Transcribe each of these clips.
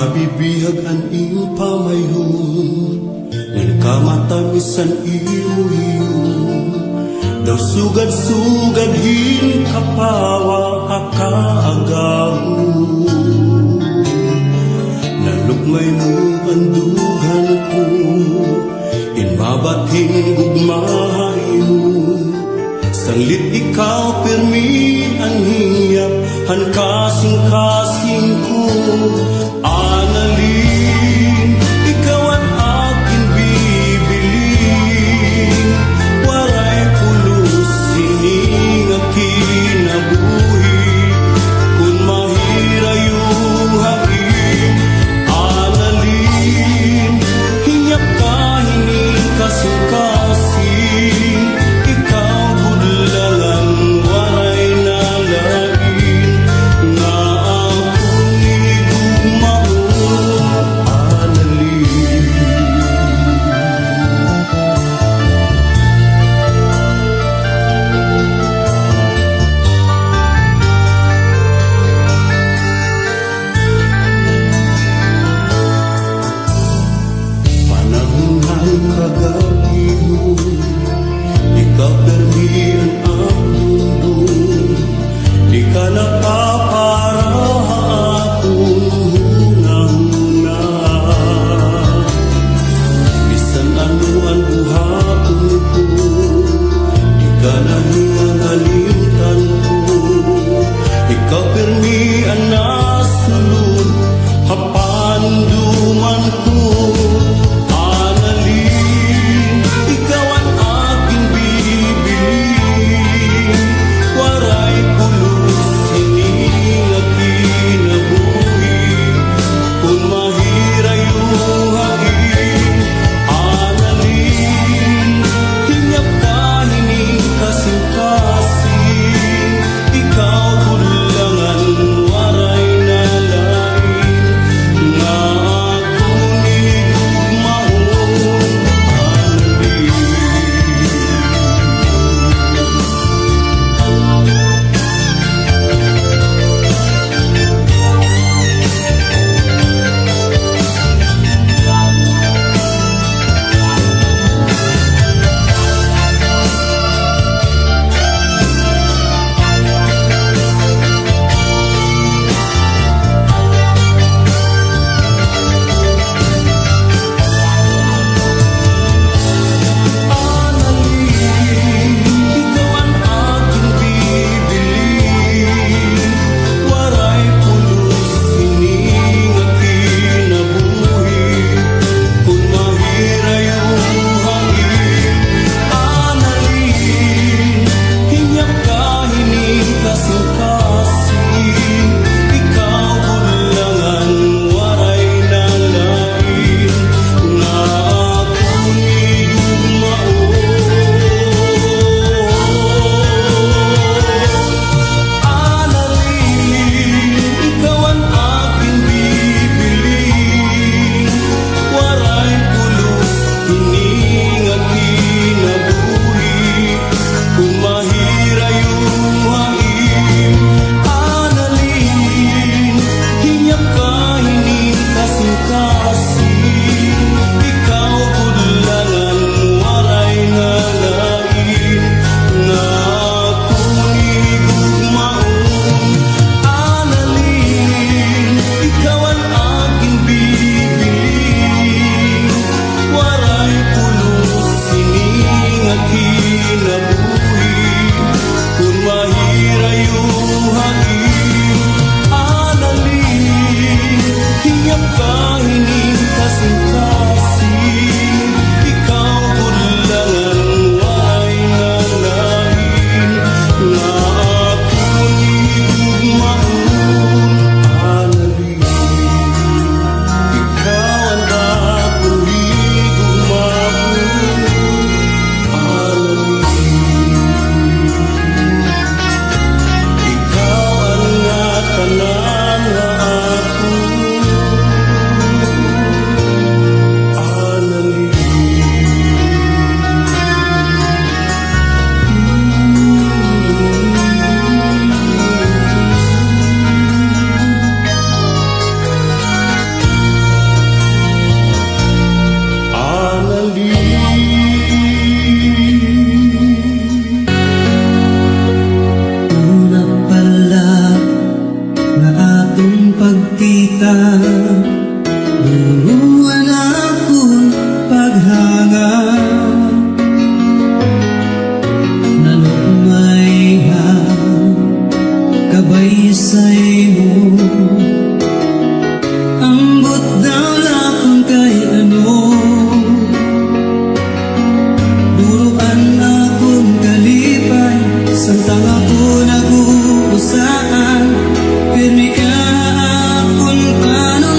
Mabibihag an iyong pamayhon, ngan kamatabisan imuhiyong. Daw sugad-sugad hin kapawa hakaagaw. Nalukmay mo ang dugan ko, inmabating gugmahayo. Sanglit ikaw pirmi ang hiyap, han kasing-kasing ko. Analin, ikaw ang aking bibiling. Waray pulos, hining ang kinabuhi. Kung mahira yung hangin, analin, hiyap ka hining kasing-kasing. Ikaw budlalan, waray nalain. Nga akong igugma atong pagkita, buruan akong paghanga. Nanumay ha, kabay sa imo, ambot daw lakong kay ano. Buruan akong kalipay, samtang ako nag-uusaan, pirmi ka akong paano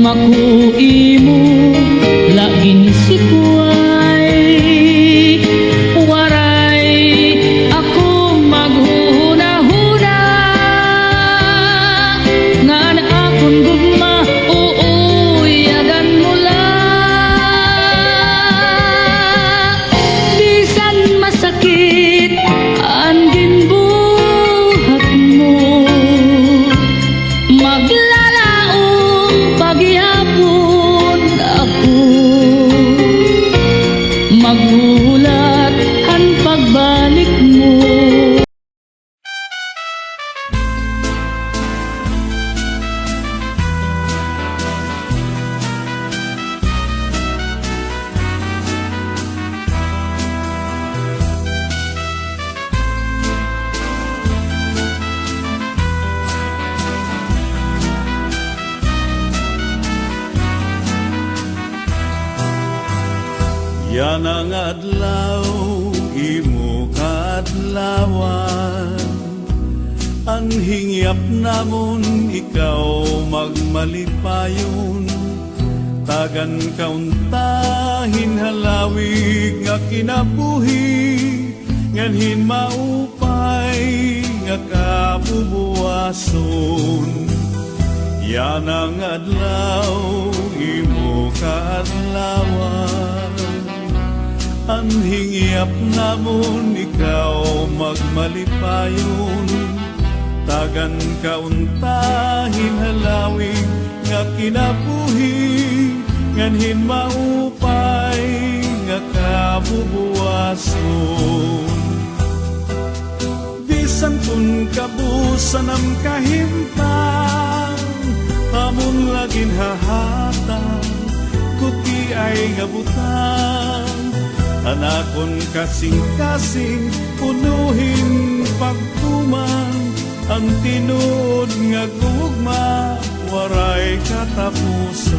makuimo lagin si kuway waray ako maghuna-huna nga na akong gugma uuyagan mo lang bisan masakit ang ginbuhat mo maglalaong paghihapon ako maghulat ang pagbalik mo. Yan ang adlaw, imo kaadlawan. Ang hingyap namon, ikaw magmalipayon. Tagan kauntahin halawig nga kinabuhi, nganhin maupay nga kabubuwason. Yan ang adlaw, imo kaadlawan. Ang hingyap namon, ikaw magmalipayon. Tagan kauntahin halawig nga kinabuhi, nganhin maupay nga kabubuwason. Bisan kun kabusan ang kahimpang, amon lagin hahatang, kuti ay gabutan. Anakon kasing-kasing, punuhin pagtuman, ang tinud nga gugma, waray katapusan.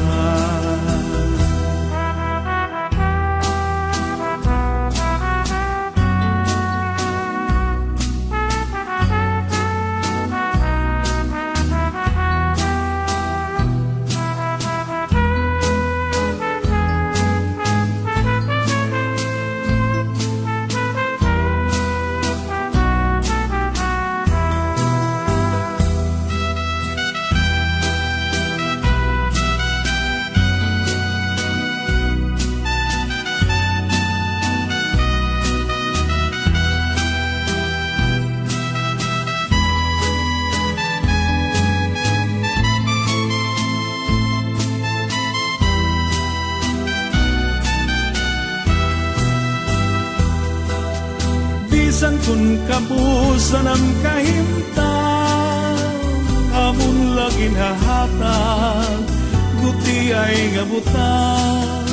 Bisan kun kabusan ang kahimtang, amon lagin hahatag, guti ay gabutan.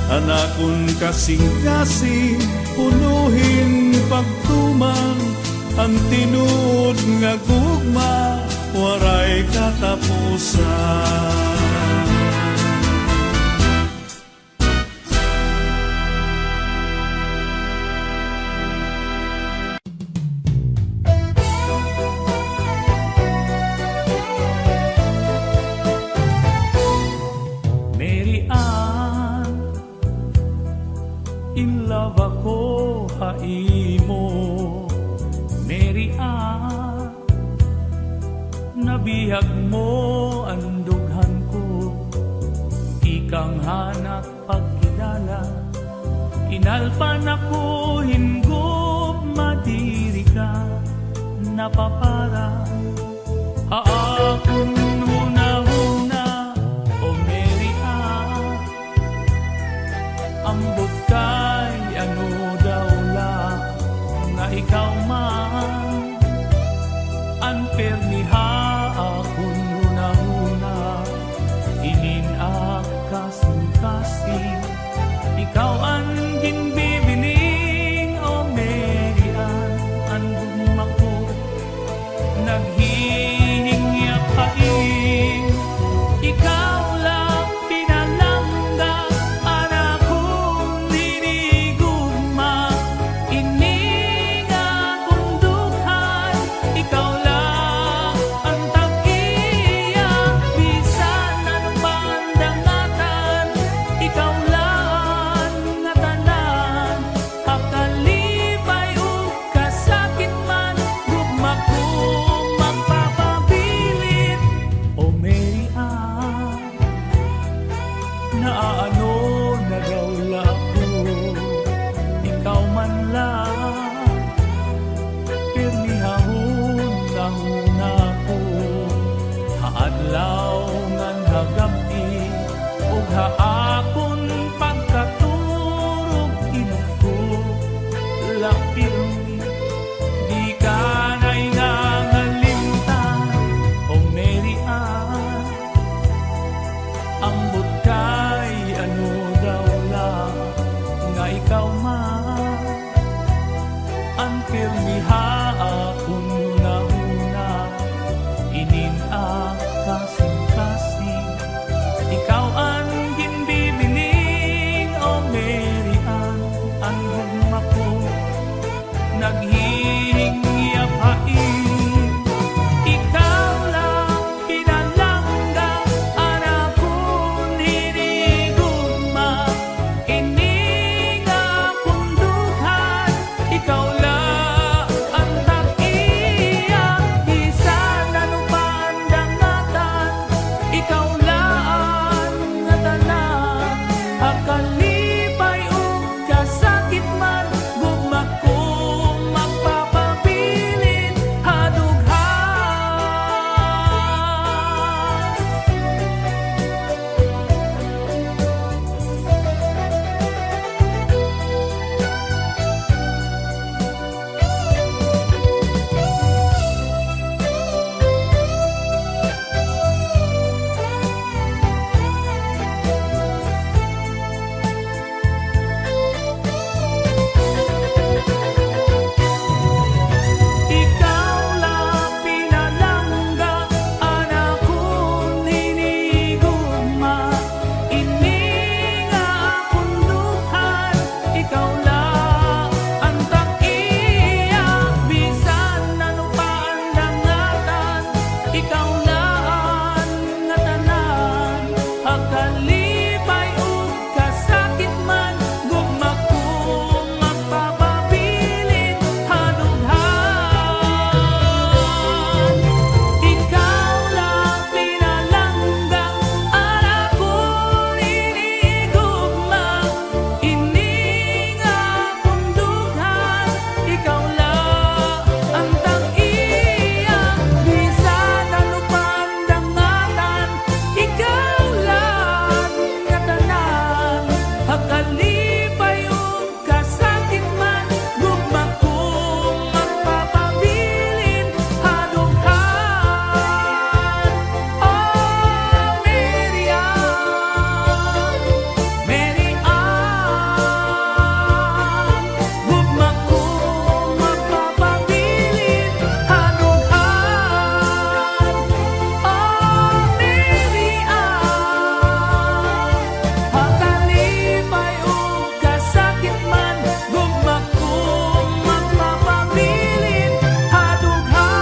Anakon kasing-kasing, punuhin pagtuman, ang tinud nga gugma, waray katapusan. In love ako haimo, Mary Ann. Nabihag mo ang dughan ko, ikang hanap pagkilala. Inalpan ako hinggop, madiri ka, napapara. Haakon huna-huna, o Mary Ann. Ambot kay ano daw la, nga ikaw man. Unfair ni haakon huna-huna, ininak kasing-kasing. Ikaw ang ginbibining, o Mary Ann. Ang gugma ko, naghihingi adlaw ngan hagabi ug haakon pagkaturog inuko lapirmi di kanay nangalimtan o merian ambot kay ano daw lang nga ikaw man ang pirmiha akong una-una inin kasing-kasing ikaw ang ginbibining o merian ang gugma ko naghihingyapain ikaw lang pinalangga anak kong hinigugma ining akong duhan ikaw lang ang tag-iya bisan ano pa ang dangatan ikaw lang nga tanan akalipay o kasakit man gugma kong magpapabilin hadughan. Ikaw lang pinalangga anak kong hinigugma ining akong duhan ikaw lang ang tag-iya bisan ano pa ang dangatan ikaw lang nga tanan akalipay ug kasakit man gugma kong magpapabilin hadughan. Ikaw lang pinalangga anak kong hinigugma ining akong duhan ikaw lang ang tag-iya bisan ano pa ang dangatan ikaw lang nga tanan akalipay ug kasakit man gugma kong magpapabilin hadughan. Oh Merian gugma kong magpapabilin hadughan. Oh Merian akalipay ug kasakit man gugma kong magpapabilin hadughan.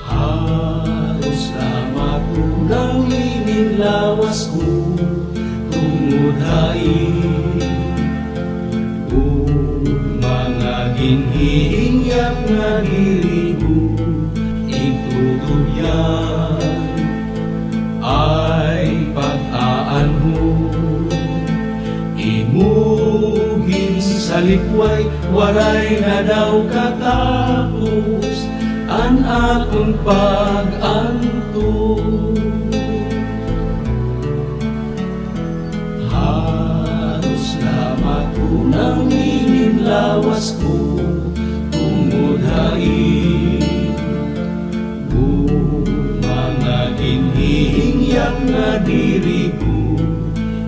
Halos lamang tunawin lawas ko tumudain kung mga ginhihingyak nga dirigo itutubyan ay pag-aan mo imugin sa likway waray na daw katapos an akong pag-anto halos na matunawin lawas ko tumudain kung mga ginhihingyak nga dirigo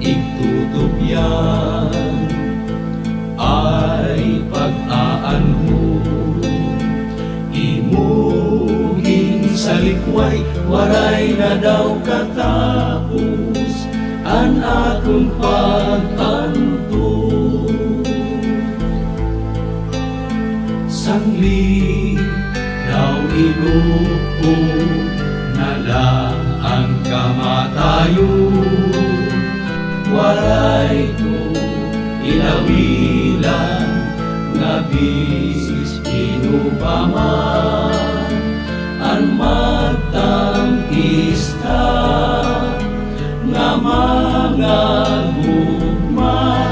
itutubyan ay pag-aan mo imugin sa likway waray na daw katapos an akong pag-anto sangli daw inupo nadaan kamatayo, waray ko inawilan nga bisis inupaman an magtangkista nga mga gugma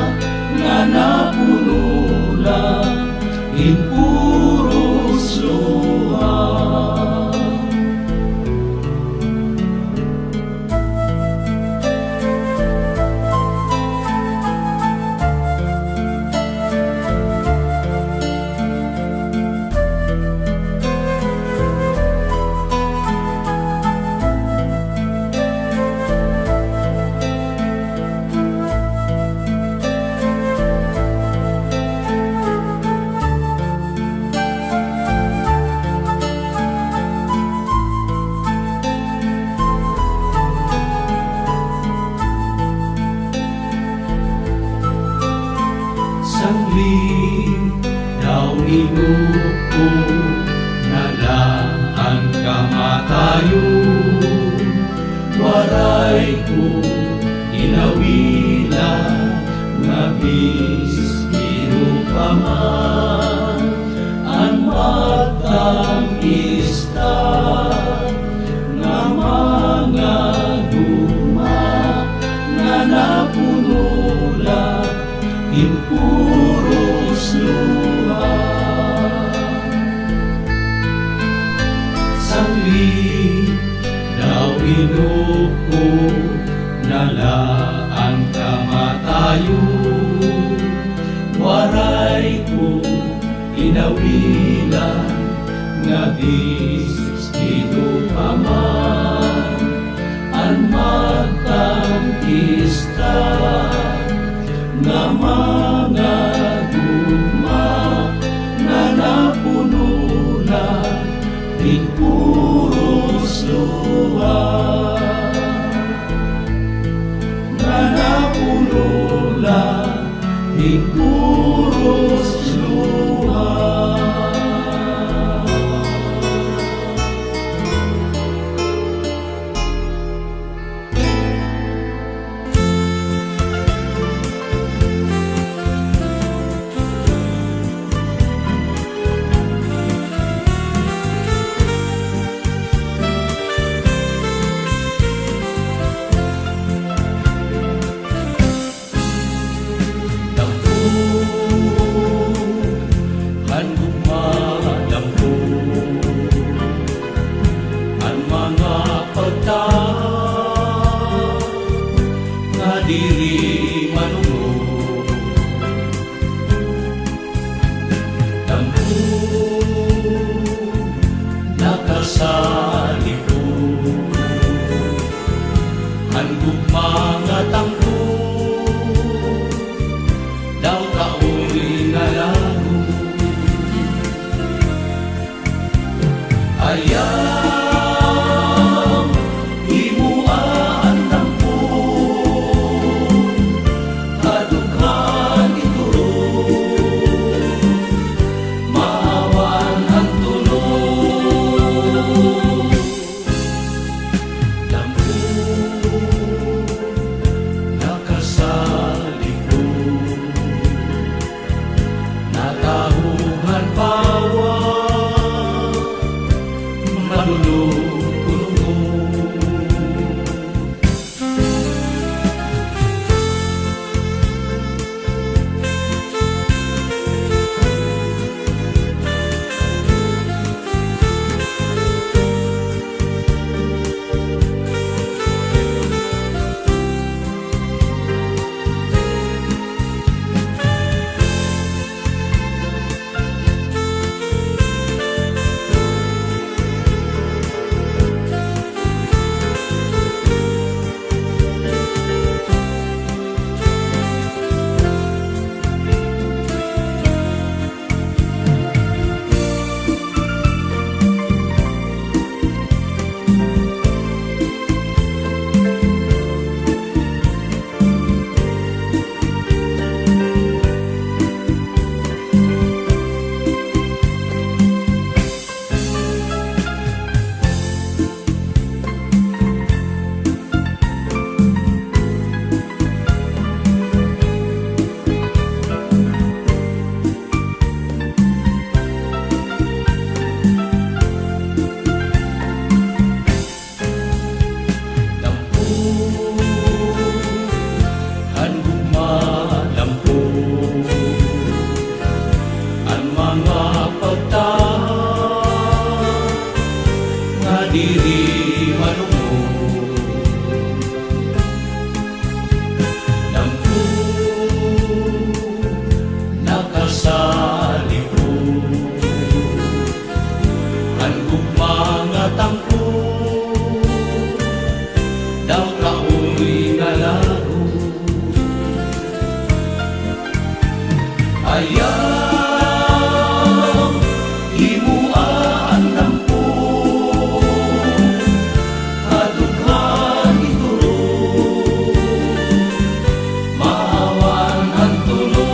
nga napunula in puros luha. Sangling daw inupo nadaan kamatayo, waray ko inawilan nga bis inupaman an magtangkista nga mga gugma nga napunula in puros luha. Sangli daw inuko nalaan kamatayo, waray ko inawilan nga bis inupaman an magtangkista nga mga gugma nga napunula in puros luha, nga napunula in puros luha. Diri manungo dampu nakasalipo handog mga tangko daw kauli nga lago ayaw nga diri malungo Dampo nakasalipo Handog mga tangko daw kaoy nga lago Ayaw himuan dampo kadughan ituro maawan ang tulo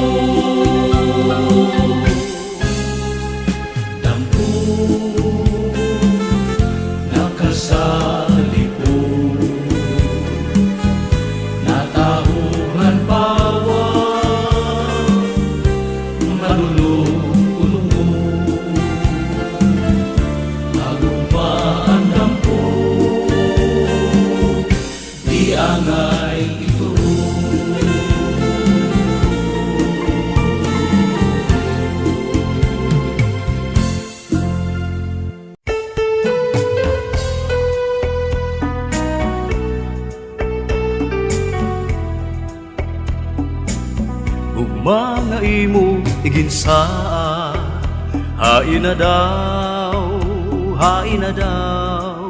dampo nakasalipo natahuhan bawang malulong-ulungo Agugmaan dampo di angay ituro Mga imo iginsaa hain na daw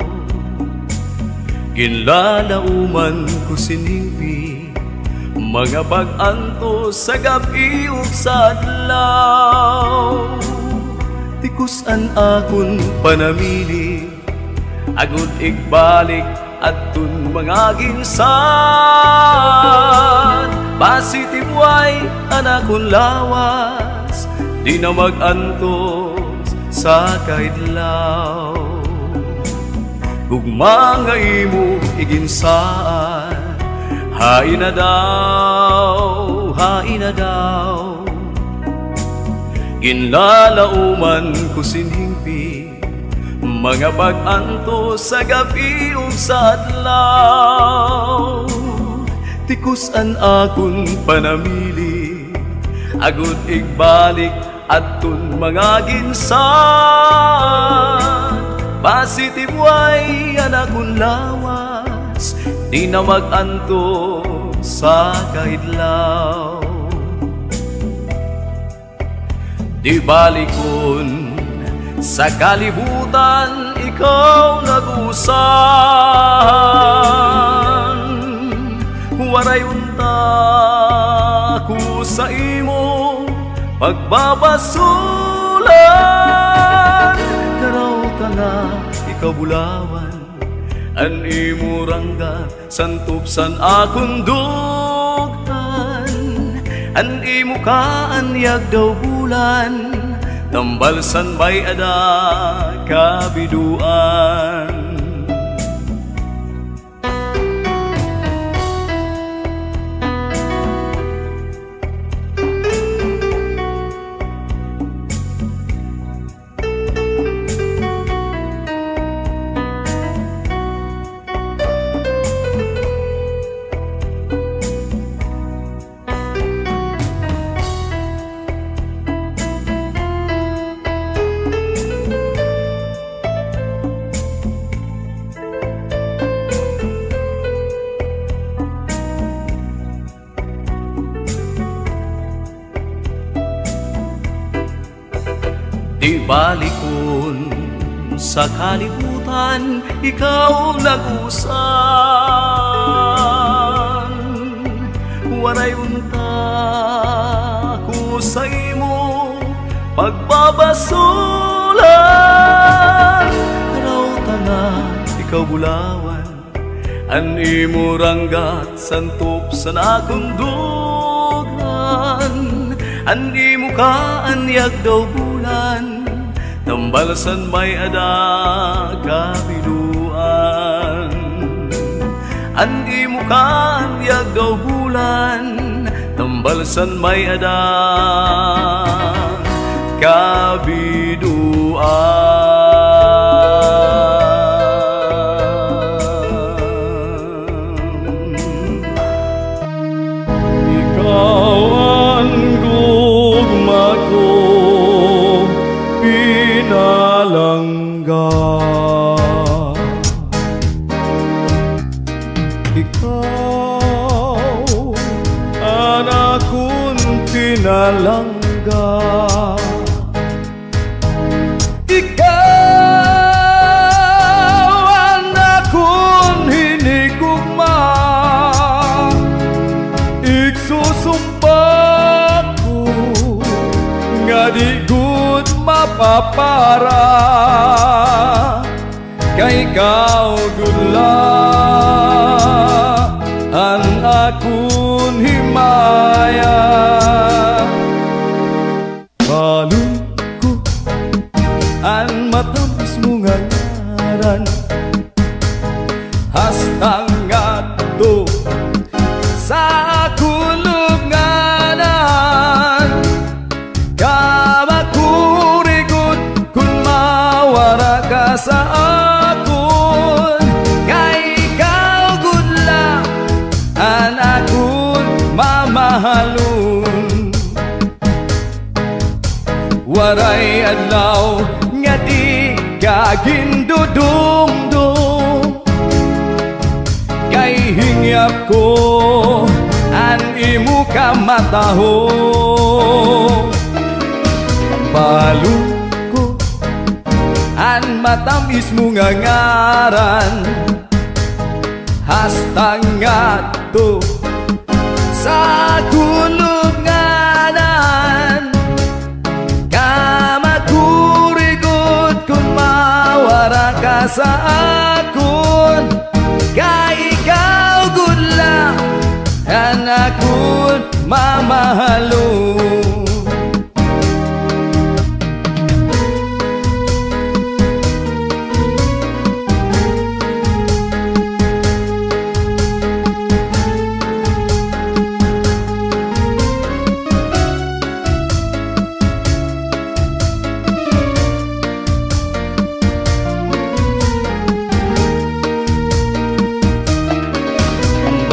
ginlalauman ko siningpi mga bag-anto sa gabi ug sa adlaw tikusan akon panamili agud igbalik adtun mga ginsan Positive way anak kong lawas Di na mag-antos sa kaidlaw Gugma nga imo iginsaan Hain na daw Ginlalauman ko sinhingpi Mga bag-antos sa gabi ug sa adlaw Tikusan akon panamili Agud igbalik adtun mga ginsan Positive way anak kong lawas Di na mag-anto sa kaidlaw Di balikon sa kalibutan ikaw nag-usan Waray unta ko sa imo pagbabasulan Karaw ka na ikaw bulawan An imo rangga santupsan akong dughan An imo kaanyag daw bulan Tambalsan bay ada kabiduan Di balikon sa kalibutan ikaw nag-usan Waray unta ko sa imo pagbabasulan Karaw tana ikaw bulawan An imo ranggat santop sa akong dughan An imo kaanyag daw bulan Tambalsan may ada kabiluan An imo kaanyag daw bulan Tambalsan may ada kabiduan Ikaw ang gugma ko pinalanggan para kay ikaw gudla an akon himaya. Balon ko an matapos mo nga ngaran hastang ngadto sa akon lubnganan. Kamakurigot kung mawara ka sa akon kay ikaw gudla an akon mamahalon. Waray adlaw nga di kagindudumdum kay hingyap ko an imo ka mataho. Balon ko an matamis mo nga ngaran hastang ngadto sa kulunganan. Kamakurigot kung mawara ka sa akon kay ikaw gudla an akon mamahalon.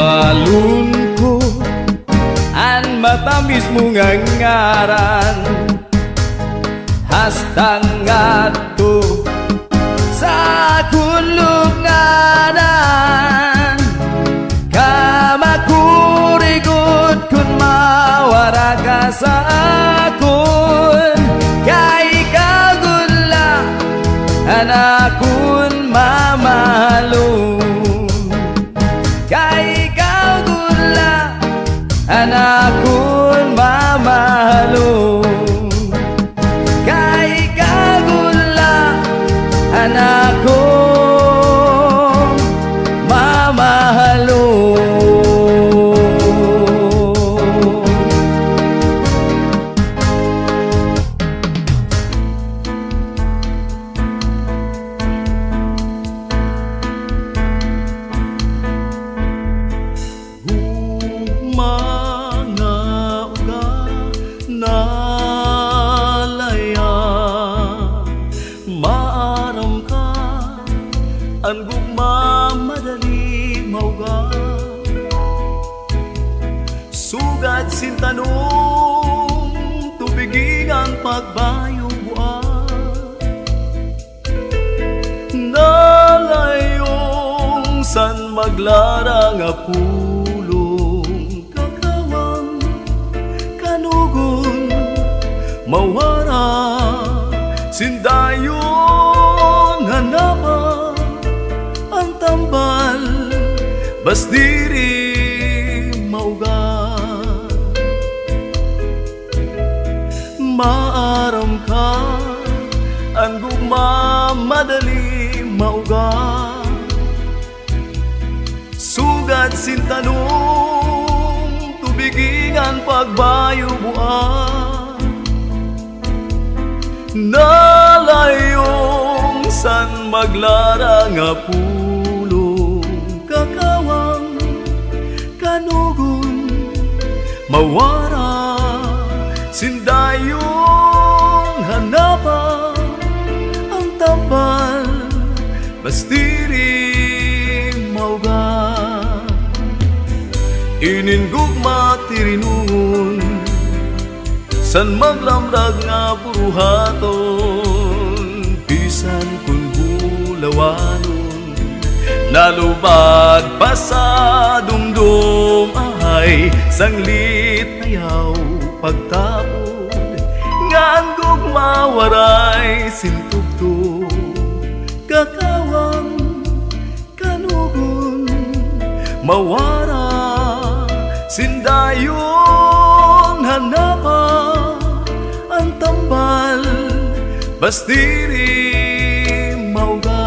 Balon ko an matamis mo nga ngaran hastang ngadto sa kulunganan. Kamakurigot kung mawara ka sa akon kay ikaw gudla an akon mamahalon. Kay ikaw gudla an akon mamahalon. Kay ikaw gudla an akon mamahalon. Maaram ka ang gugma madali mauga sugad sin tanong tubiging ang pagbayong buwan. Nalayong san maglarang a pulong kakawang kanugon mawara sindayon hanama ang tambal bas diri mauga. Maaram ka ang gugma madali mauga sugad sin tanong tubiging ang pagbayo buwan. Nalayong san maglarang a pulong kakawang kanugon mawara sindayon hanapa ang tambal bastiri mauga. Iningugma tirinungon san maglamdag nga puruhaton bisan kun bulawanon nalubad pa sa dumdum ay sanglit ayaw pagtapod ngan gugma waray sintugtog kakawang kanugon mawara sindayon hanapa ang tambal bastiri mauga.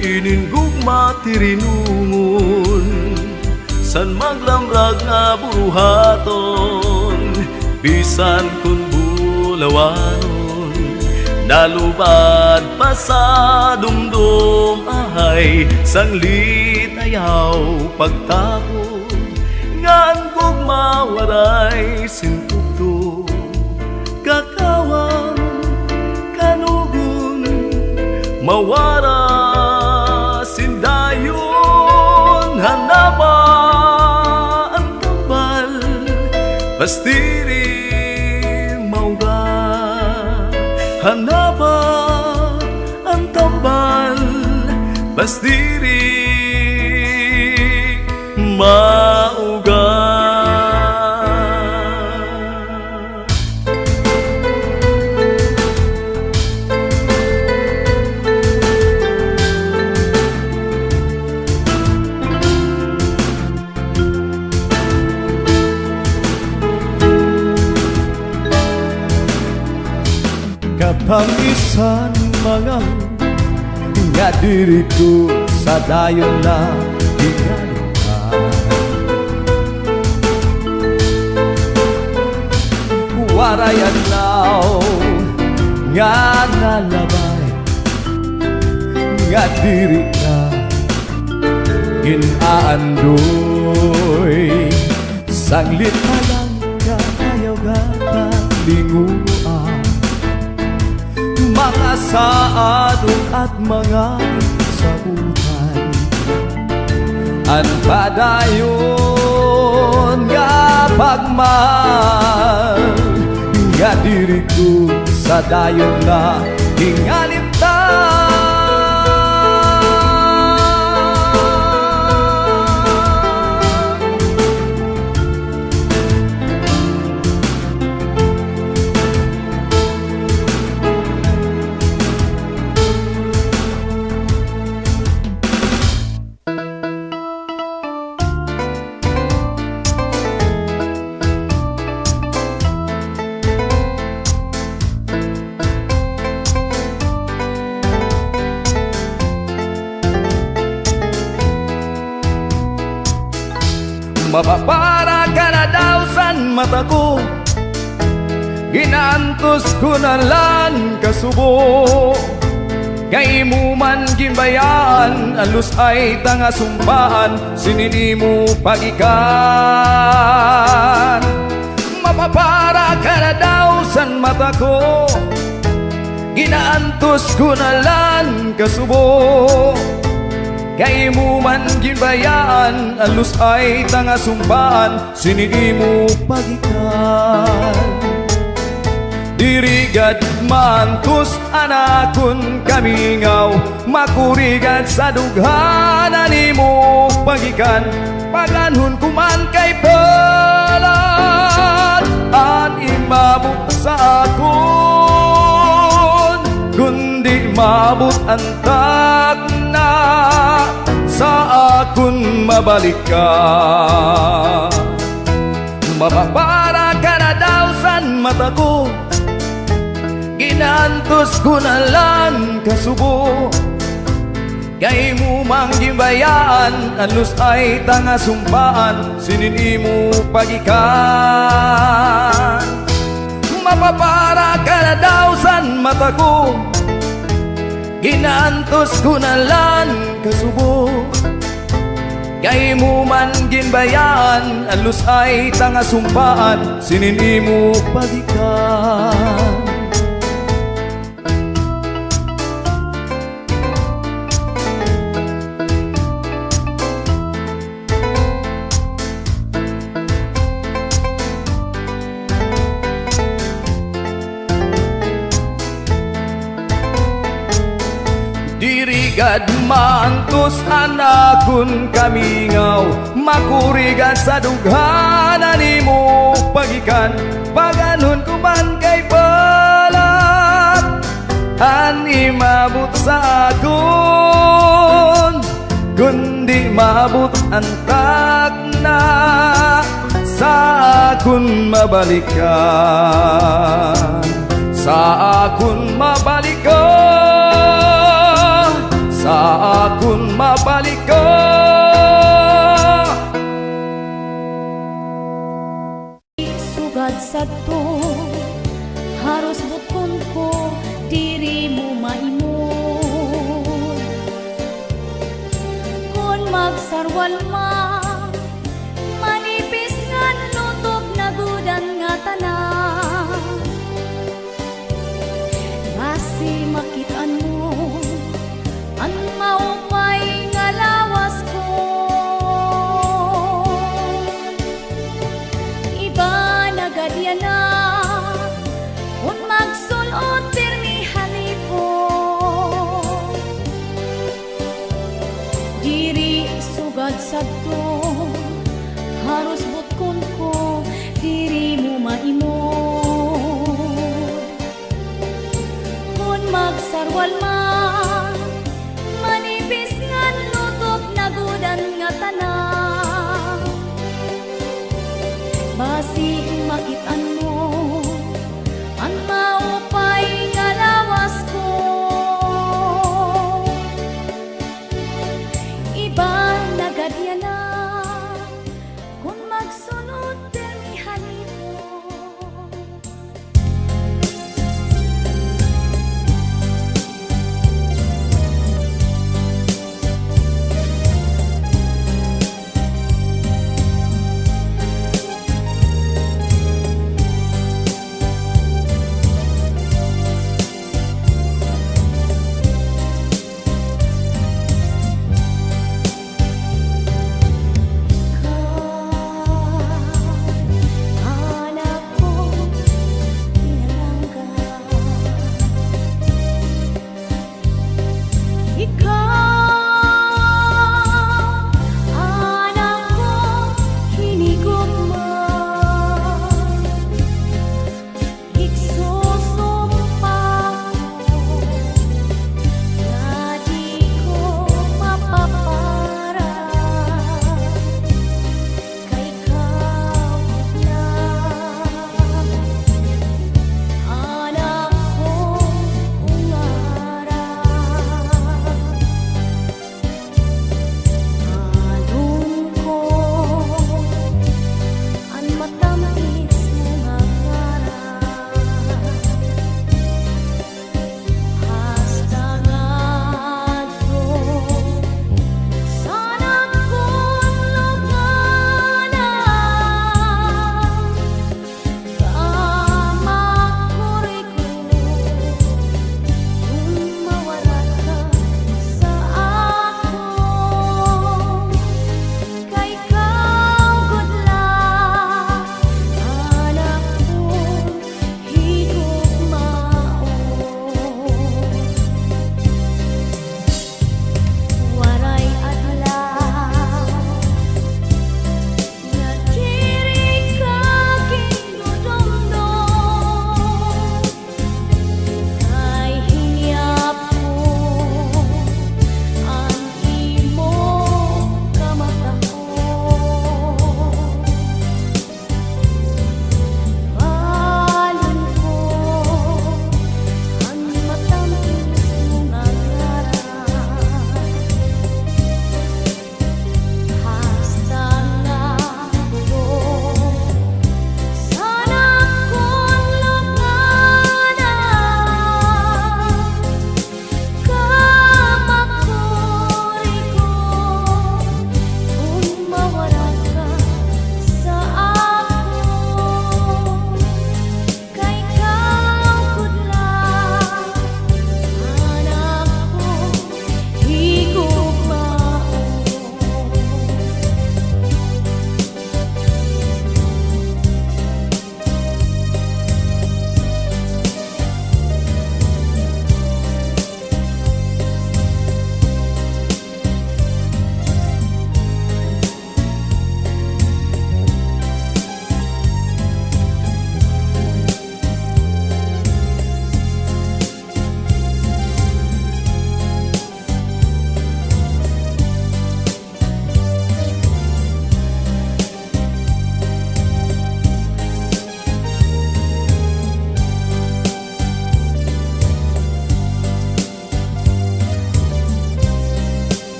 Iningugma tirinungon san maglamrag nga buruhaton, bisan kun bulawanon nalubad pa sa dumdum ay sanglit ayaw pagtapon, ngan gugma waray sintugto kakawang kanugon mawara sindayon hanapa ang tambal bastiri mauga, hanapa ang tambal bastiri mauga. Kapangisan mga nga diriku sa dayon na hinalitan, warayan law nga nalabay nga diri na ginaandoy, sanglit pa lang ka ayaw galinguan, mga saadong at mga sabutan, ang padayon nga pagmahal nga diriku sa dayon na hingalimtan. Mapapara ka na daw san mata ko, ginantos ko na lang kasubo, kay mo man gimbayan alus ay tanga sumpaan, sinini mo pagikan. Mapapara ka na daw san mata ko, ginaantos ko na lang kasubo, kay mo man gimbayan alus ay tanga sumpaan, sinini mo pagikan. Dirigad mantus anakon kamingaw, makurigad sa dughanan nimo pagikan, paganhon kuman kay pelat an imabot sa akon, kundi mabot ang tagna sa akon mabalik ka. Mapapara ka na daw san mata ko, ginantos ko na lang kasubo, kay mo mang gimbayan alus ay tanga sumpaan, sinini mo pagikan. Mapapara ka na daw san mata ko, ginantos ko na lang kasubo, kay mo man ginbayan alus ay tanga sumpaan, sinini mo pagikan. maantos anakun kamingaw, makurigan sa dughanan nimo pagikan, paganon ko man kay balat, ani mabot sa akon, kundi mabot ang tagna sa akon mabalikan, sa akon mabalikan, sa akon mabalikan. Sugad sa to, haros butkon ko, diri mo maimon. Kung magsarwal ma, manipis nga nutok na gudan nga tanan. Basi makitaan mo, ang maupay nga lawas ko. Iba nagadya na, kung magsulot pirmihan po. Diri sugad sabto, haros butkon ko, diri mo maimod. Kung magsarwal man, manipis nga nutok na gudan nga tanan. Basi makitaan mo, ang maupay nga lawas ko. Iba nagadya na, kung magsunod pirmihan po.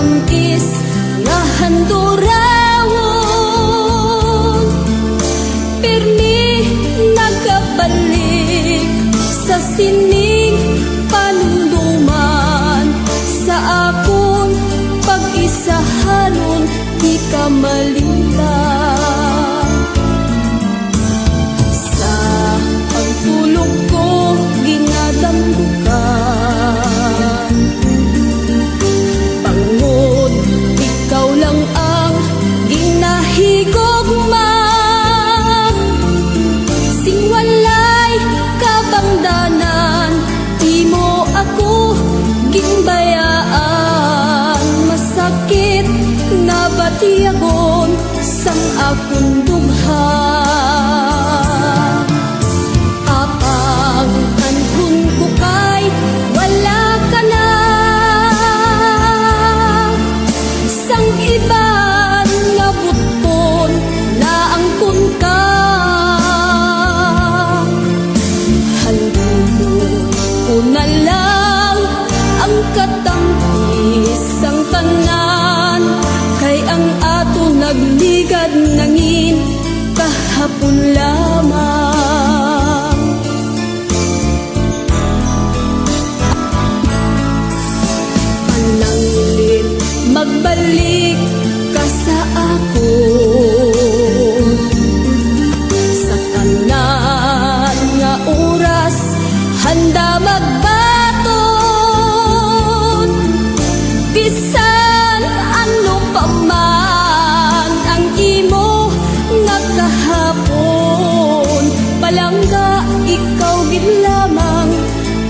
tamis nga handurawon, pirmi nagabalik sa sining panumduman, sa akon pag-isahanon di ka malintang. Sa pagtulog ko ginadamdukan, bangod ikaw lang ang ginahigugma, sing walay kabangdanan di mo ako ginbayaan. Masakit na batiyagon sang akong dugha, apang anhon ko kay wala ka na, sang iban nga butkon na angkon ka. Handumon ko na lang ang katangis sang tanan, kay ang ato nagligad nangin kahapon lamang. Pananglit magbalik ka sa ako, sa tanan nga oras handa magbaton, bisan ano pa man ang imo nga kahapon. Palangga ikaw gid lamang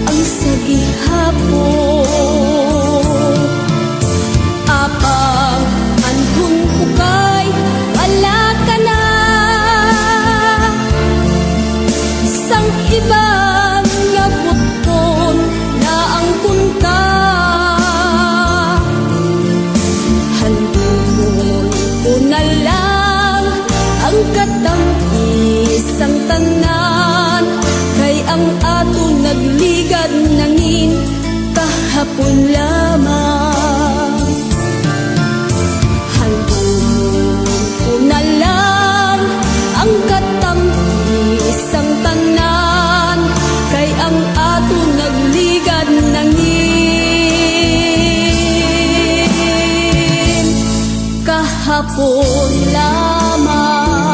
ang sa gihapon, apang anhon ko kay wala ka na, sang ibang nga buton na angkon ka. Handumon ko na lang ang katangis ang tanan, kay ang ato nagligad nangin kahapon lamang. Handumon ko na lang ang katangis ang tanan, kay ang ato nagligad nangin kahapon lamang.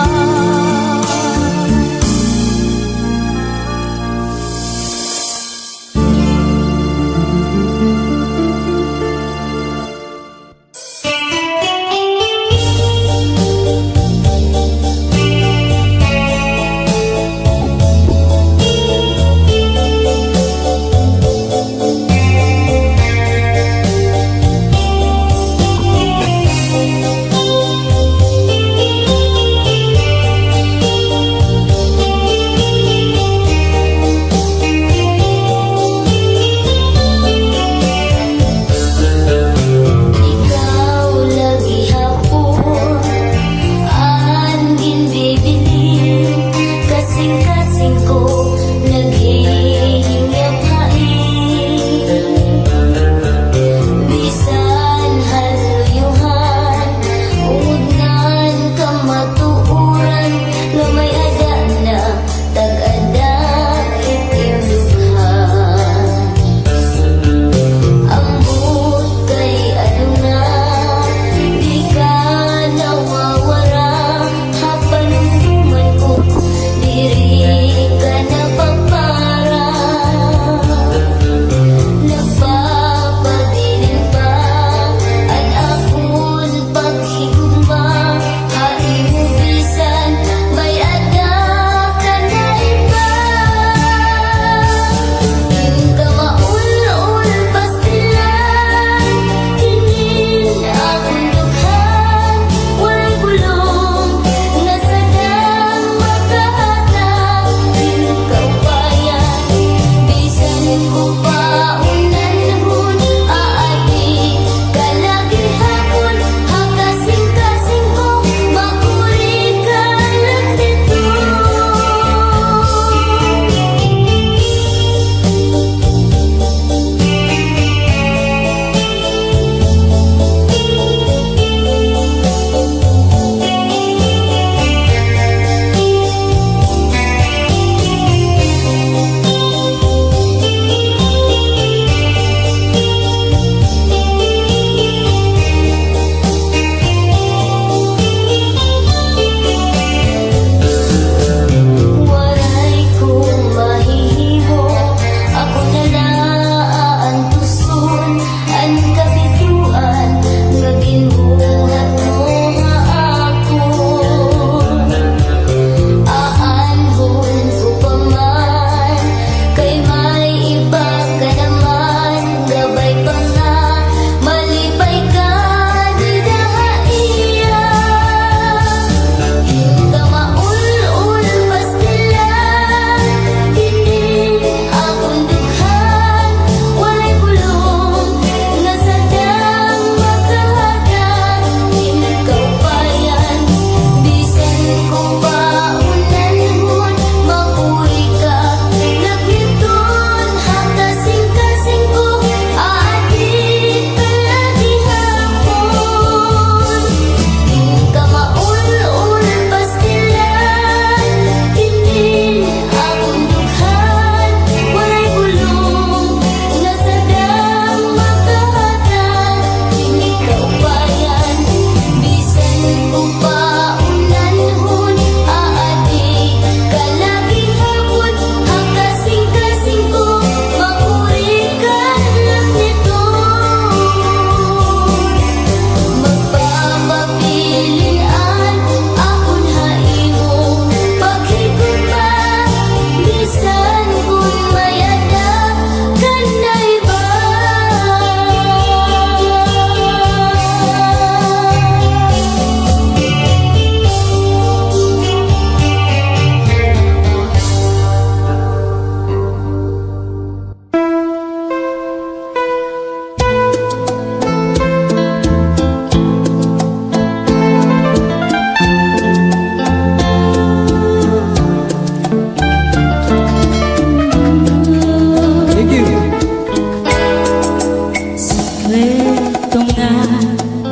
sikreto nga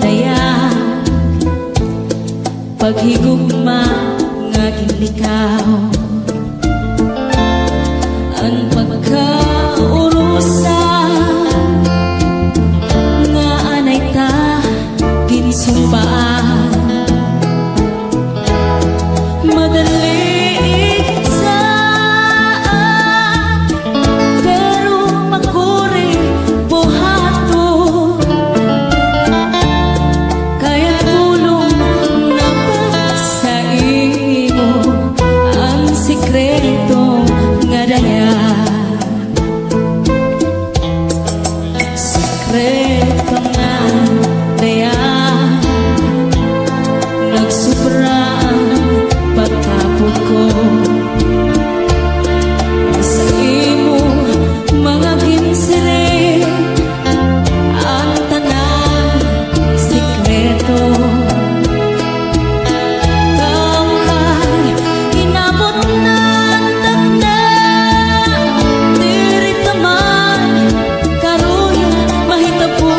dayag paghigugma nga ginlikaw ang pagkaurusan nga anay ta ginsumpaan madali igtaan pero makuri buhaton kaya tulong na ba sa imo ang sikreto nga dayag sikreto nga dayag nagsubra ang pagkapot ko sa imo mga ginsiring ang tanang sikreto kahit inabot ng tanda diri taman karon mahitabo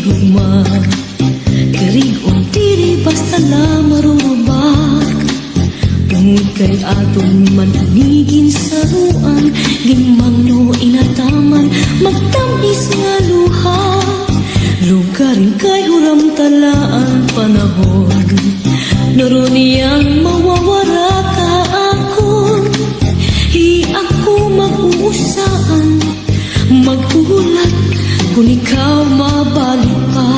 higugma Karigon diri basta na marubak Tungod kay aton mananigin sa ruan Limang no inataman magtamis nga luha Lugarin kay huram talaan panahon Naro niyang mawawara ka akon Hi ako mag-uusaan Maghulat kung ikaw mabalik pa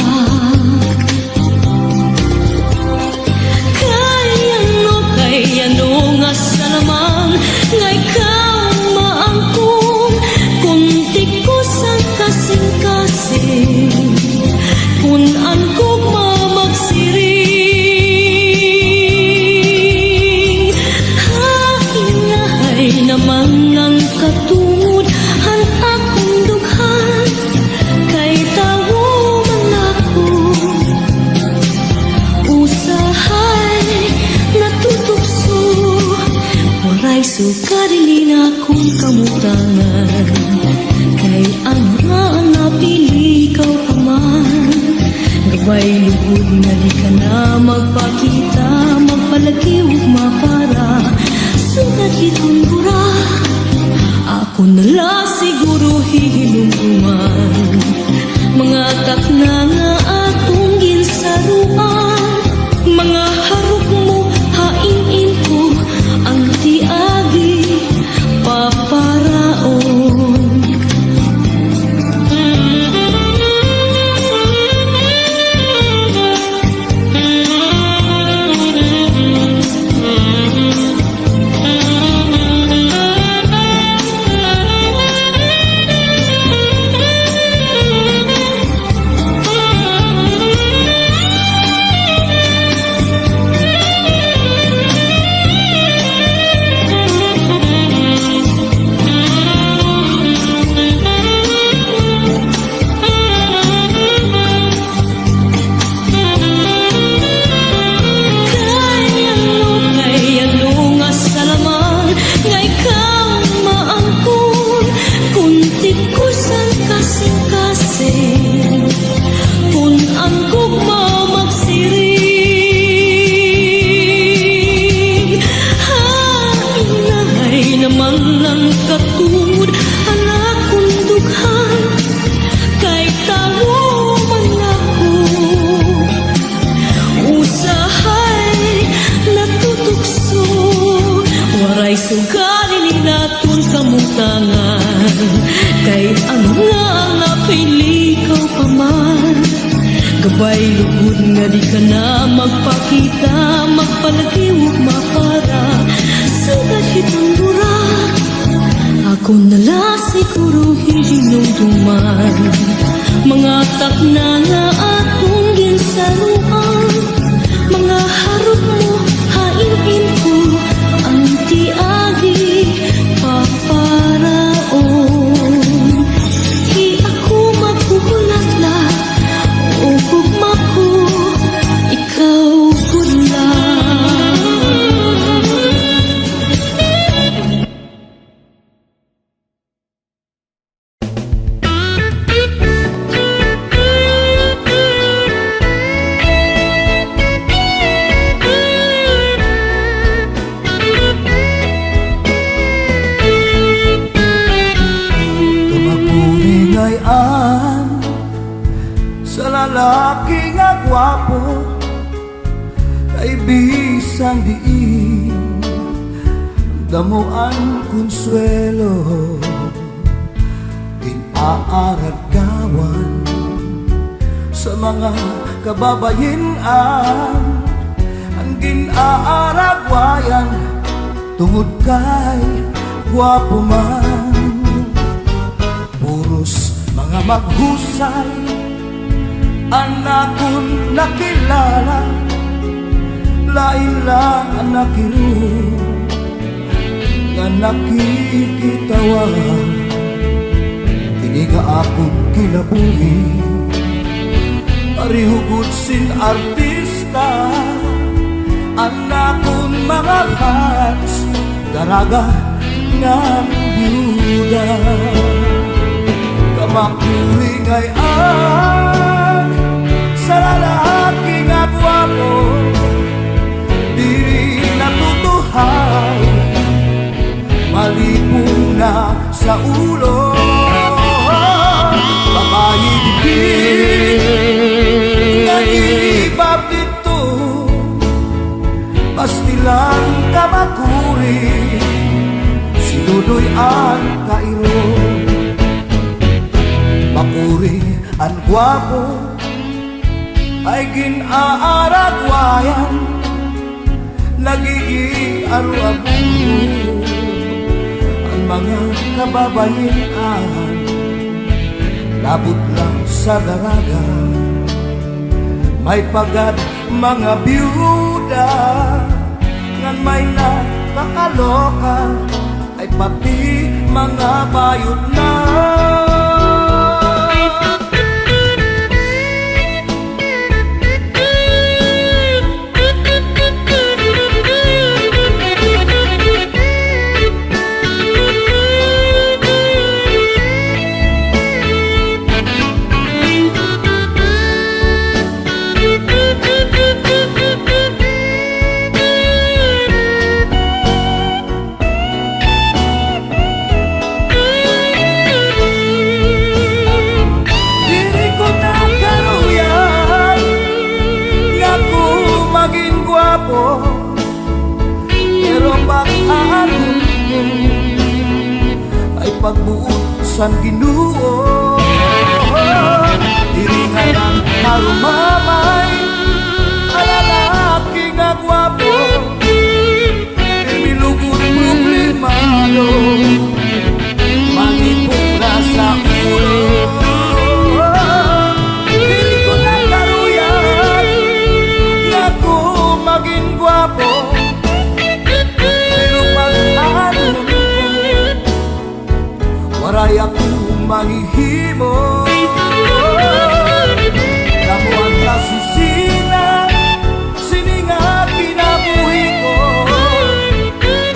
Kaya no nga salaman Nga ikaw maangkong Kung di ko sang kasing-kasing Kung angkong mamagsiring Hainahay naman ang katungod Ang akong dughan Kay tawo man ako Usahay natutupso Waray sukarilin akong kamutangan Kay ang nga napili ikaw pa man Gabay lugod nga di ka na magpakita Magpalagi ug mapara Sugat itong bura Ako nala siguro hihinungkuman Mga takna nga atong ginsaruan Mga harap mo hain-in ko Ang tiagi paparaon Sugarin naton kamutangan Kay ano nga ang napili ikaw pa man Gabay lugod nga di ka na magpakita Magpalagi ug mapara Sugat itong dura Ako nala siguro hihinungduman Mga takna nga atong ginsaruan Mga harot mo hain-in ko Ang tiagi paparaon Di ako maghuhulat-la O gugma ko Ikaw gudla Sa lalaki nga gwapo Kay bisang diin Damuan konsuelo Ginaaragawan Sa mga kababayinan Ang ginaaragwayan Tungod kay gwapo man Puros mga maghusay Anakon nakilala Lain lang ang nakiru Nga nakikitawa Hindi ka akong kinabuhi Parihugod sin artista Anakon mga fans Daraga ng byuda Kamakuring ay na sa ulo. Babae din nag-iibab dito, pastilan ka makuri, sinudoy ang kairo. Makuri ang gwapo ay ginaaragwayan, nag-iiaro-abo ang mga kababayan. Labot lang sa daraga, may pagad mga byuda, ngan may nakakaloka, ay pati mga bayot na. Pero pag-aaral ay pagbuot sa Ginoo. Diringan ang marumamay ang lalaki nga gwapo, milugod problemado, manipura sa ulo. Dili ko na karuyan nga ko maging gwapo, pero pag-aaral waray ako mahihimo. Kamu ang nasisina, sininga kinabuhi ko,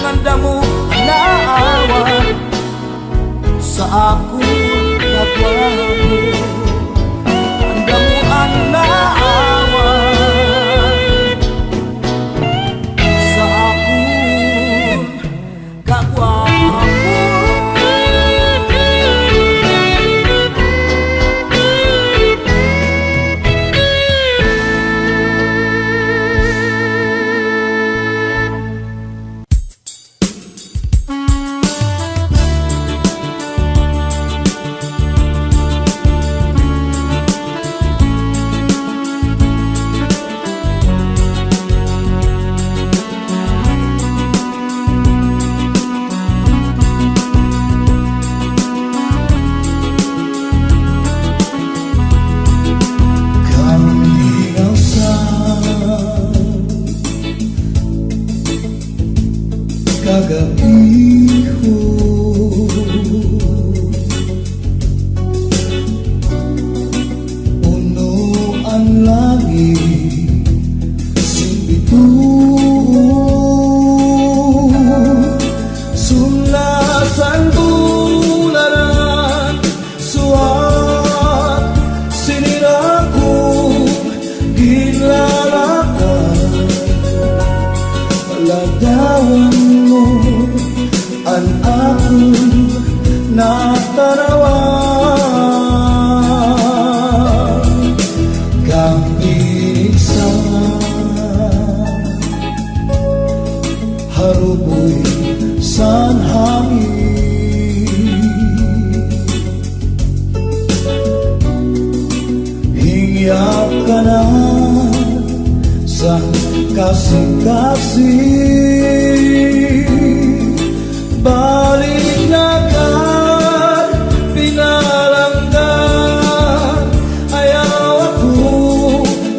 nganda mo naawa sa akong kagwapo. Nganda mo ang naawa sa akong kagwapo. Kagabi ko puno ang langit, simbito sulasan bularan, suwat sinira ko ginlalakan, paladawan ang akong natanawan. Kang inigsan haruboy san hangin, hingyap ka na sa kasing-kasing. Balik na ka, pinalanggan, ayaw ako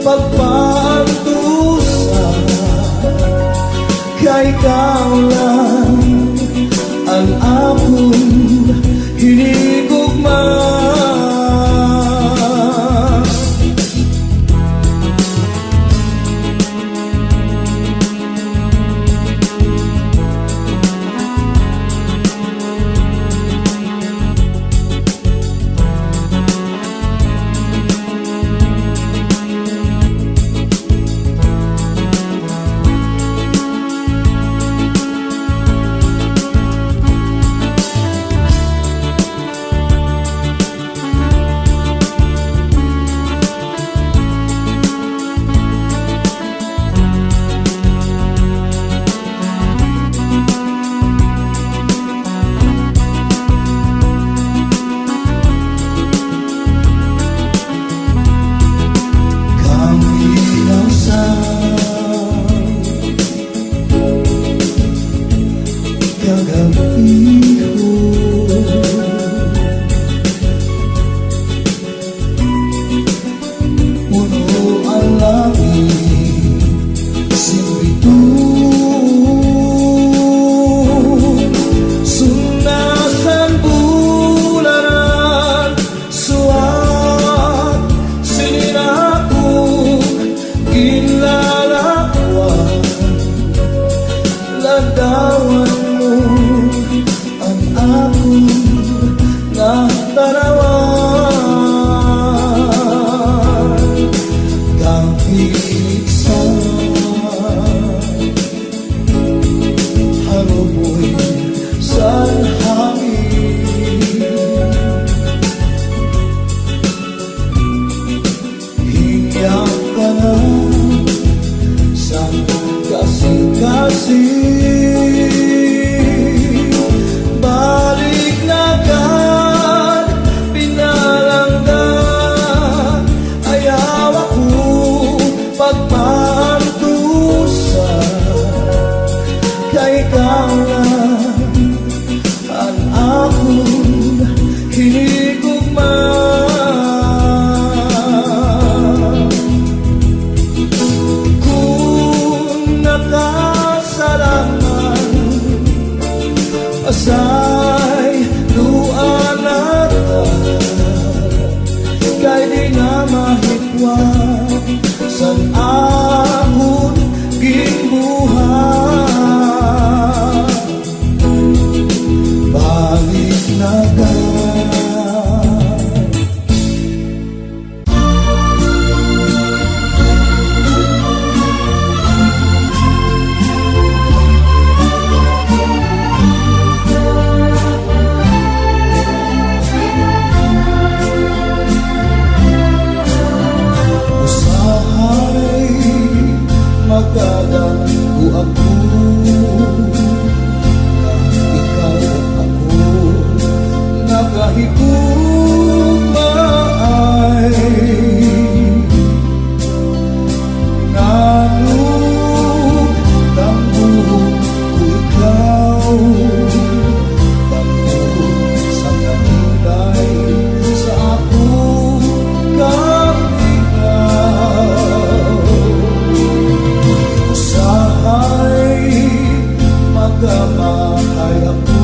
pagpantusan, kay ikaw lang ang akong hinigugma. ipumay Nalutang buhok ko ikaw Tangkod sa kanilay sa akong kalingaw Usahay magamahay ako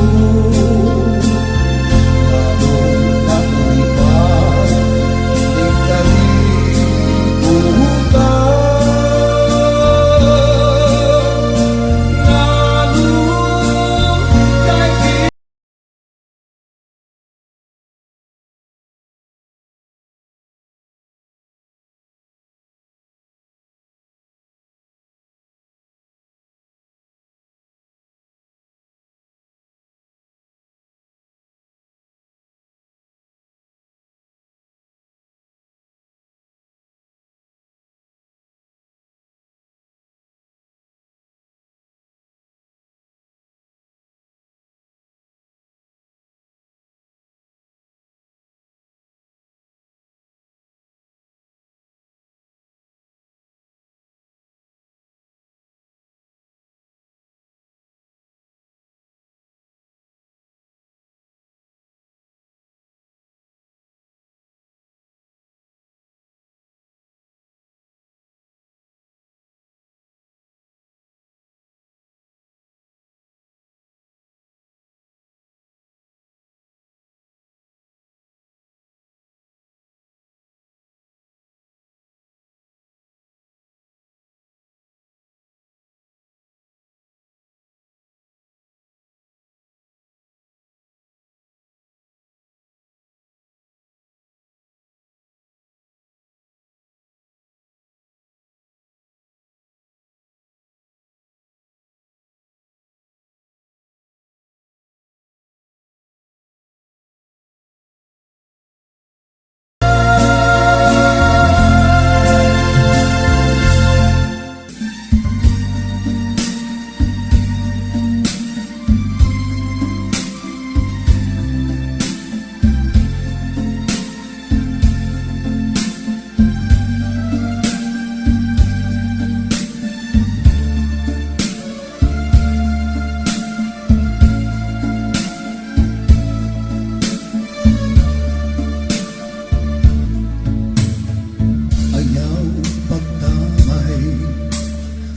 Ayaw pagtamay,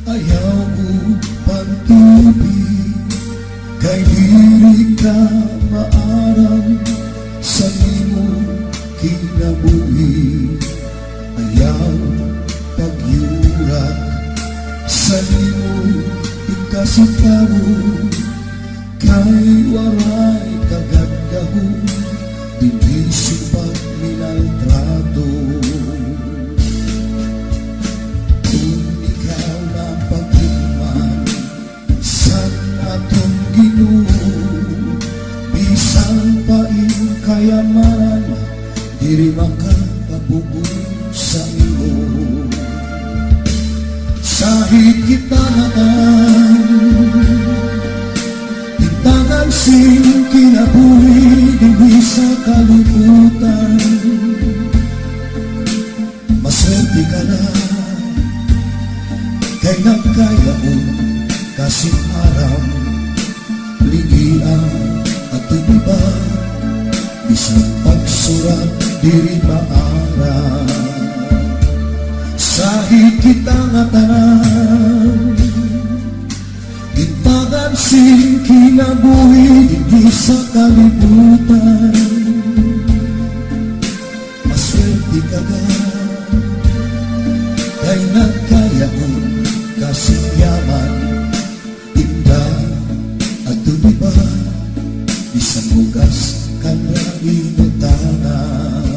ayaw pagtubig Kay diri ka maarang sa imong kinabuhi Ayaw pagyurak sa imong ikasitawo Kay waray kagandaho, dili supat minaltrato Kayamanan, diri makapabugol sa imo Sahid kita Tintangan sing kinabuhi dili sa kalibutan Maswerte ka na Kay nagkayaon kasing aram Ligian at tumiba Isang pagsurat diri maara Sahid kita nga tanan Gintagan sing kinabuhi dili sa kalibutan Maswerte ka ga Kay nagkayaon kasing yaman Tinda at tumiba Isang bugas kana inutanan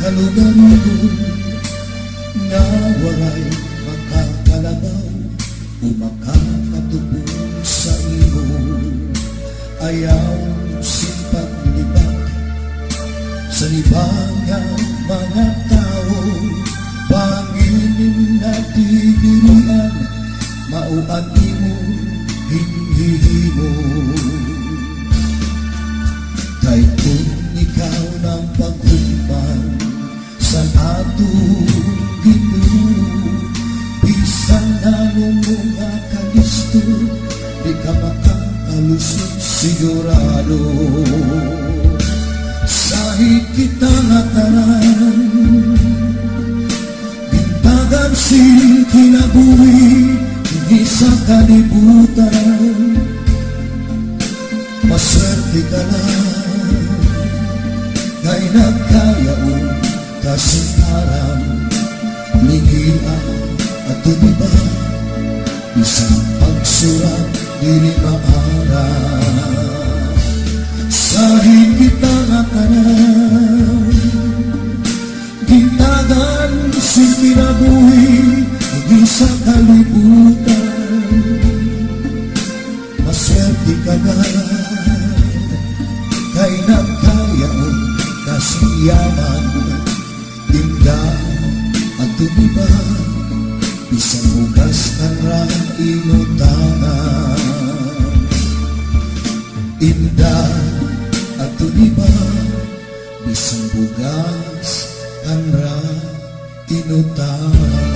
kalugar ko nga walay makakalagaw o makakatubong sa imo. Ayaw sipaglibak sa libangang mga tao, Panginin na tinirian, mauan imo hinihimo. Kay kung ikaw ng paghuman sa atong Ginoo, bisan anong mga kalisto, di ka makakalusot sigurado. Sahig kita nga tanan, bintagan sin kinabuhi, hindi sa kalibutan. Maswerte ka lang, kay nagkayaon kasinaran, ligian at tumiba, isang pagsurat dili maarang. Sahig kita nga tanan, gintagan si kinabuhi, hindi sa kalibutan. Maswerte ka lang, kay nagkayaon kasiyaman, tinda at tumiba, isang bugas ang inutangan. Inda at tumiba, isang bugas ang inutangan.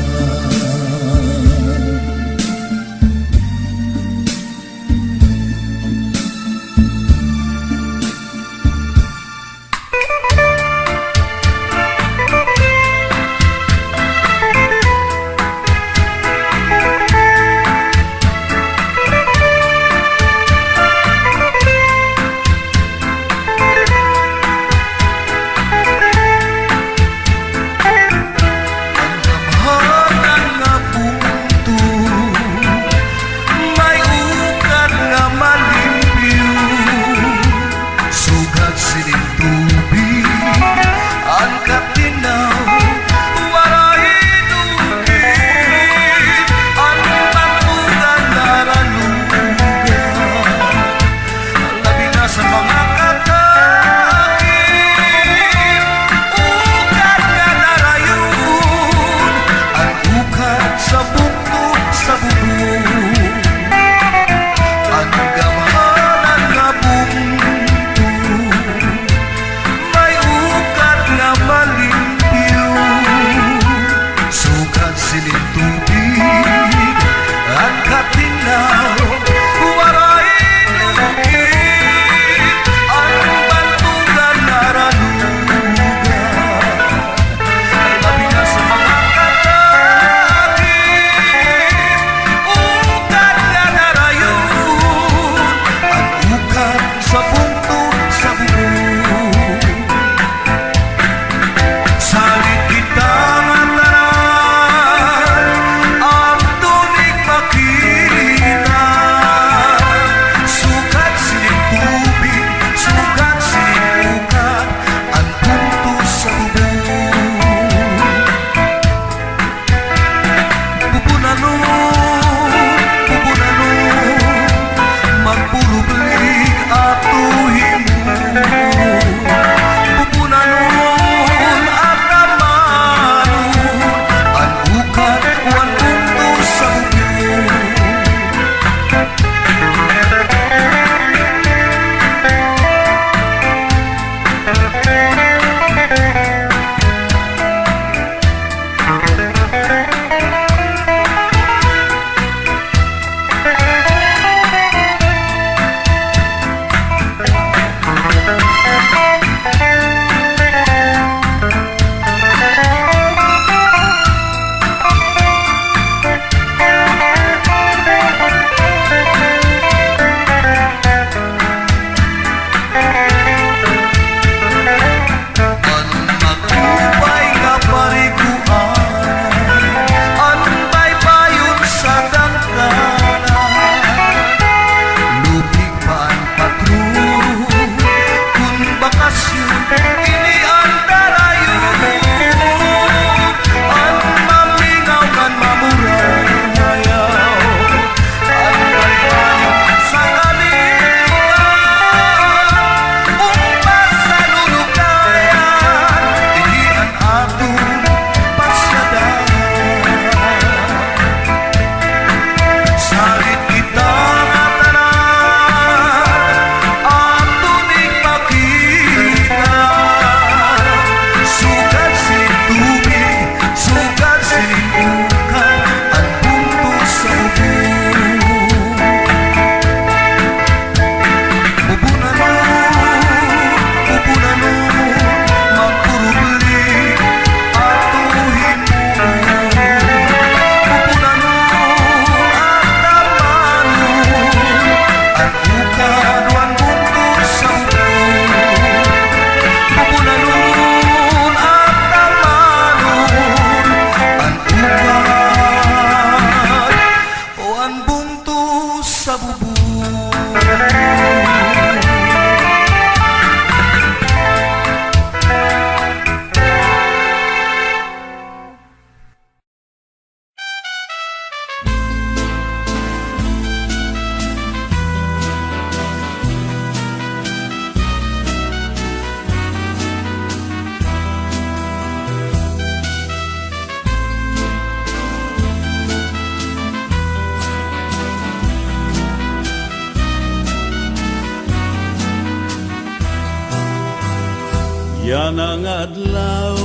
Yan ang adlaw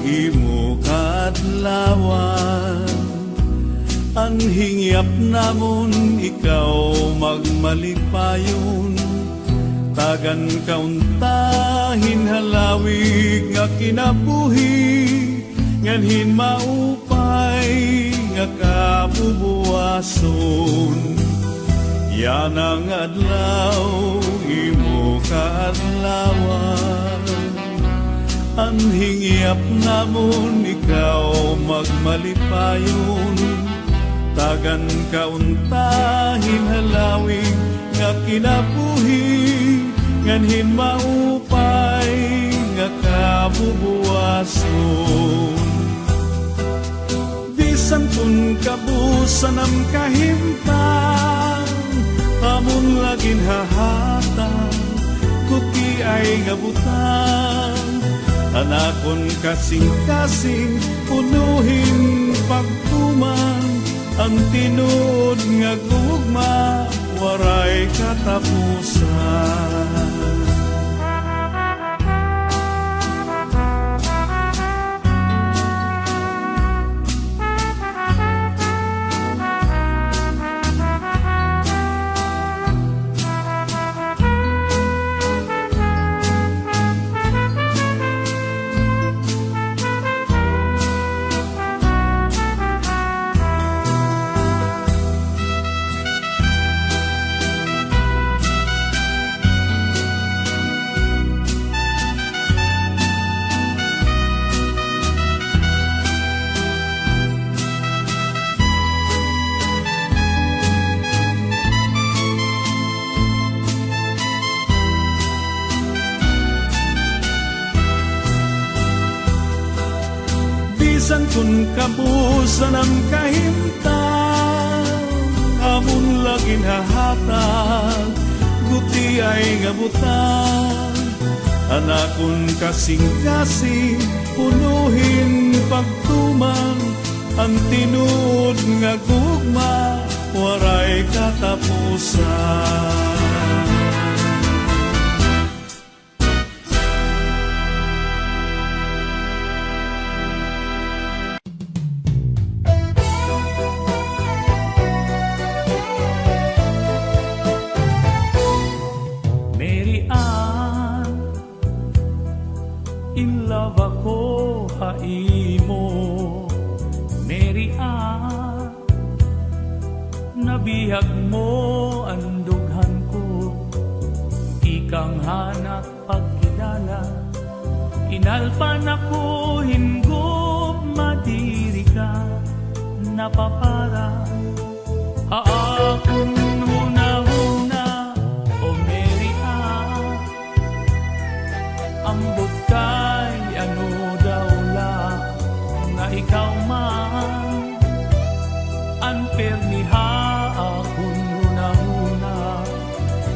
imo kaadlawan, anhingyap namon ikaw magmalipayon. Tagan kauntahin halawig nga kinabuhi, nganhin maupay nga kabubuwason. Yan ang adlaw imo kaadlawan, anhingyap namon ikaw magmalipayon. Tagan kauntahin halawig nga kinabuhi, nganhin maupay nga kabubuwason. Bisan kun kabusan ang kahimtang, amon lagin hahatang, kuki ay ngabutan. Anakon kasing-kasing, punuhin pagtuman, ang tinud nga gugma, waray katapusan. Bisan kun kabusan ang kahimtang, amon lagin hahatag, guti ay ngabutan. Anakon kasing-kasing, punuhin pagtuman, ang tinud nga gugma, waray katapusan. In love ako haimo, Mary Ann. Nabihag mo ang dughan ko, ikang hanap pagkilala. Inalpan ako hinggop, madiri ka napapara. Haakon huna-huna, o Mary Ann. Ambot kay ano daw lang nga ikaw man, unfair ni haakon huna-huna,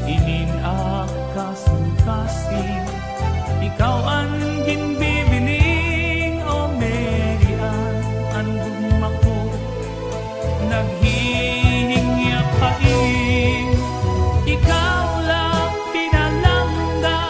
inin-ak kasing-kasing, ikaw ang ginbibining, o Mary Ann. Ang dugma ko naghihingyap paing, ikaw lang pinalangga.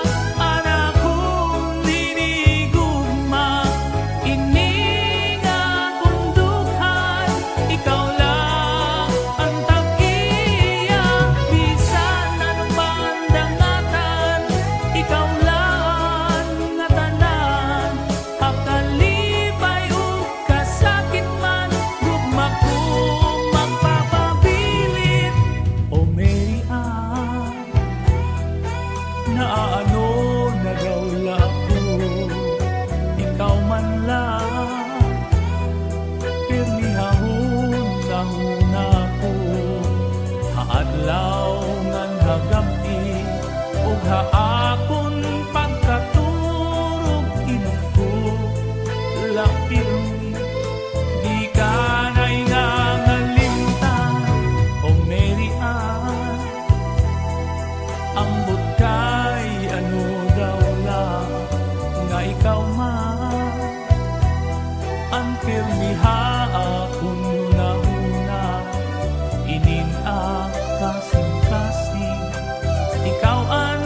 Haakon pagkaturog inuko, lapirmi di ka na'y nangalimtan, o Mary Ann. Ambot kay ano daw lang nga ikaw man, unfair ni haakon huna-huna, inin-ak kasing-kasing, ikaw ang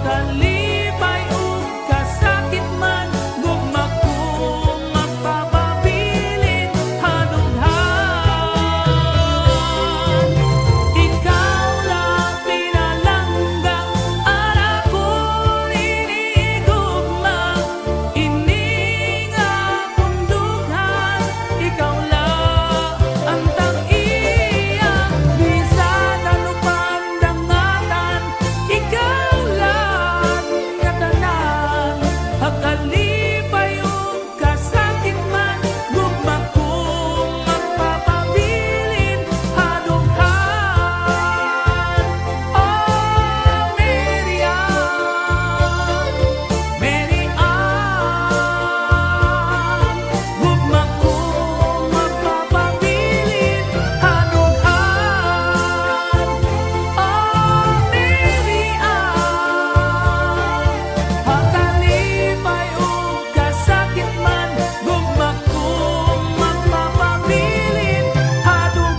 kalipay ug kasakit man gugma ko magpapabilin hadunghan. Ikaw lang pinalangga ara ko inigugma ining akong dughan. Ikaw lang ang tang-iya bisan ano pandangatan. Ikaw lang nga tanan hakalipay ug kasakit man gugma ko magpapabilin hadunghan. Oh Mary Ann, Mary Ann, gugma ko magpapabilin hadunghan. Oh Mary Ann, hakalipay ug kasakit man gugma ko magpapabilin hadunghan.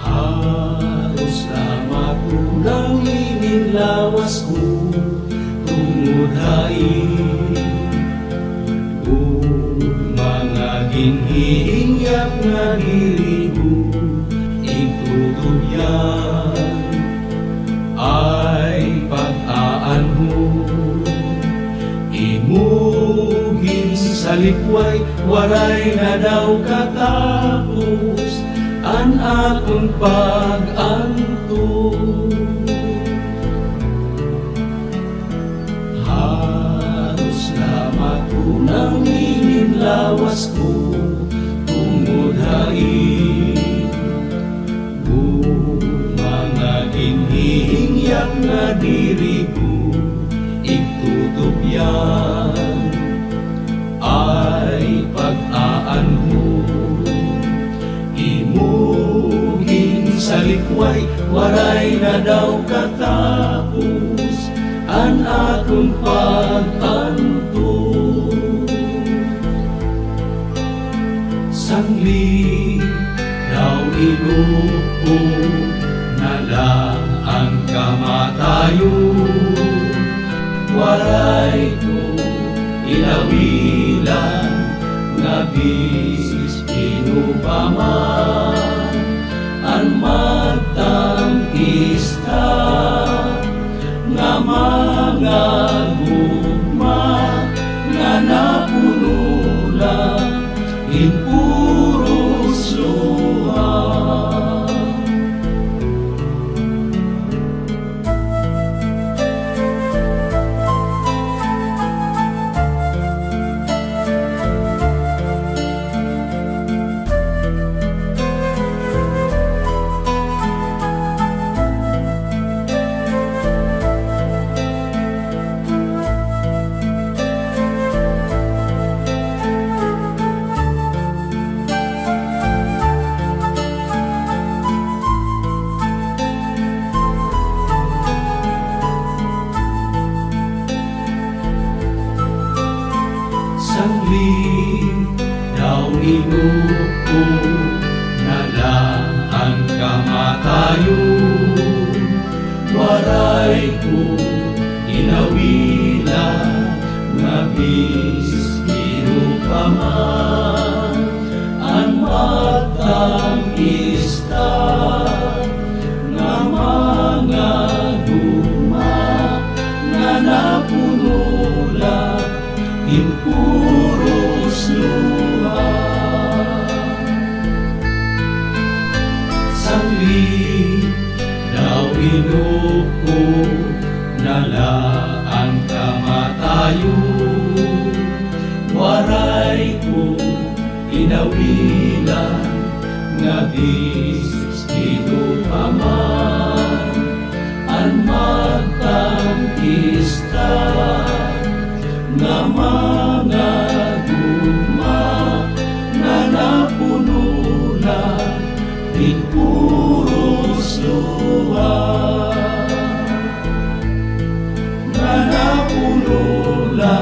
Halos lamang kulang inilawas ko tungod hain kung mga ginhihingyak nga diri ko itutubyan ay pag-aan mo imugin sa likway waray na daw katapos an akong pag-antog. Halos lamang kunang ininlawas ko tungod hain kung mga ginhihingyak nga diri ko igtutubyan ay pag-aan mo imugin sa likway waray na daw katapos an akong pag-antog. Sangli daw inupo na lang ang kamatayon waray ko inawilan nga bisis inupaman an magtangkista nga mga gugma nga napuno lang in puros luha. Sangli daw inupo na lang ang kamatayon waray ko inawilan nga bis inupaman ang magtangista nga mga gugma nga napuno lang in puros luha. Sangli daw inupo na lang ang kamatayon waray ko inawilan nga bis inupaman ang ista nga mga guma nga napunula din puros luha nga napunula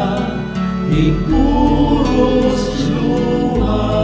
din puros luha.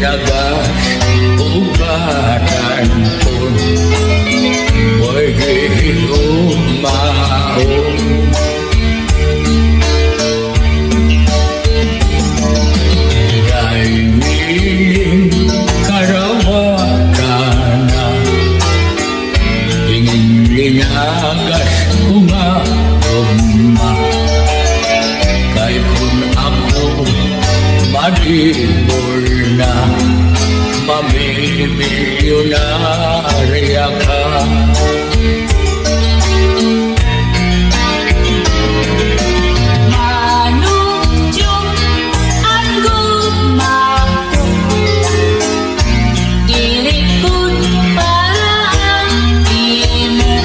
lagas ubatan pun Boy gihumaon Daingin karawatana Ingin linagas umagumma Kay kun ako madibol na Mamimilyonarya ka Manudyong ang gumako Dirikod para imo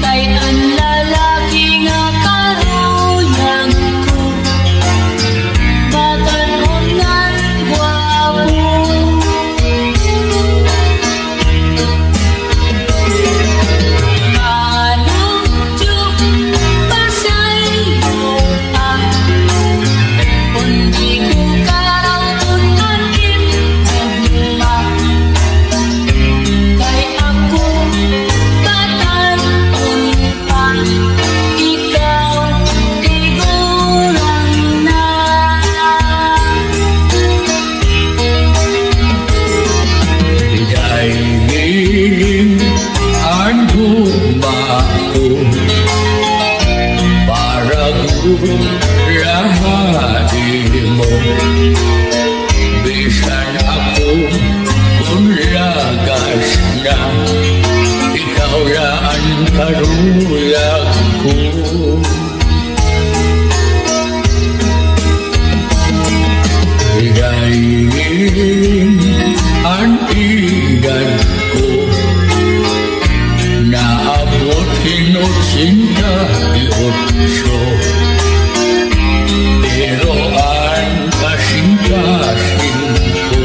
Kay ang lalaki nga karuyang ko Batanunan gwapo Manudyong pasayo ka Kundi ko karautunan imugma Kay ako batanon pa Ikaw igurang na Daingin ang gumako Para gurahati mo Bisan ako kung lagas na Ikaw lang karuyag ko Daingin ang igan ko Naabot hinutsinta iotso Pero ang kasing-kasing ko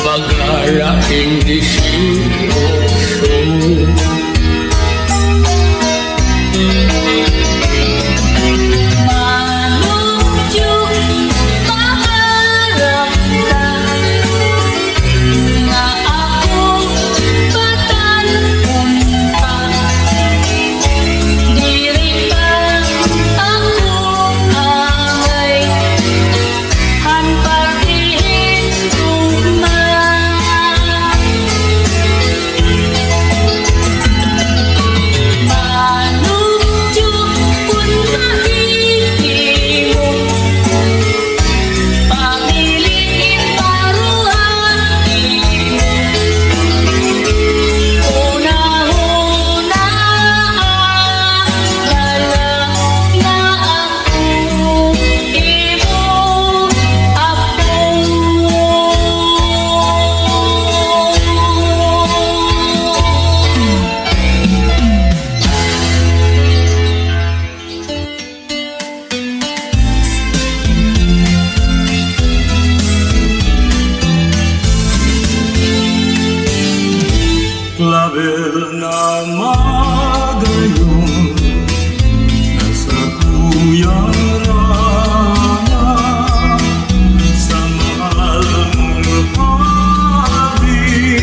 Bagara hindi siotso Manudyong maharap ka Nga ako batanon pa Diri pa ako angay Hanparihin guma Manudyong kun mahihimo Pamiliin paruhan imo Una-una lala na ako imo apo Clavel na magayon Nasa kuyang rana Sa mahal mong pag-ibig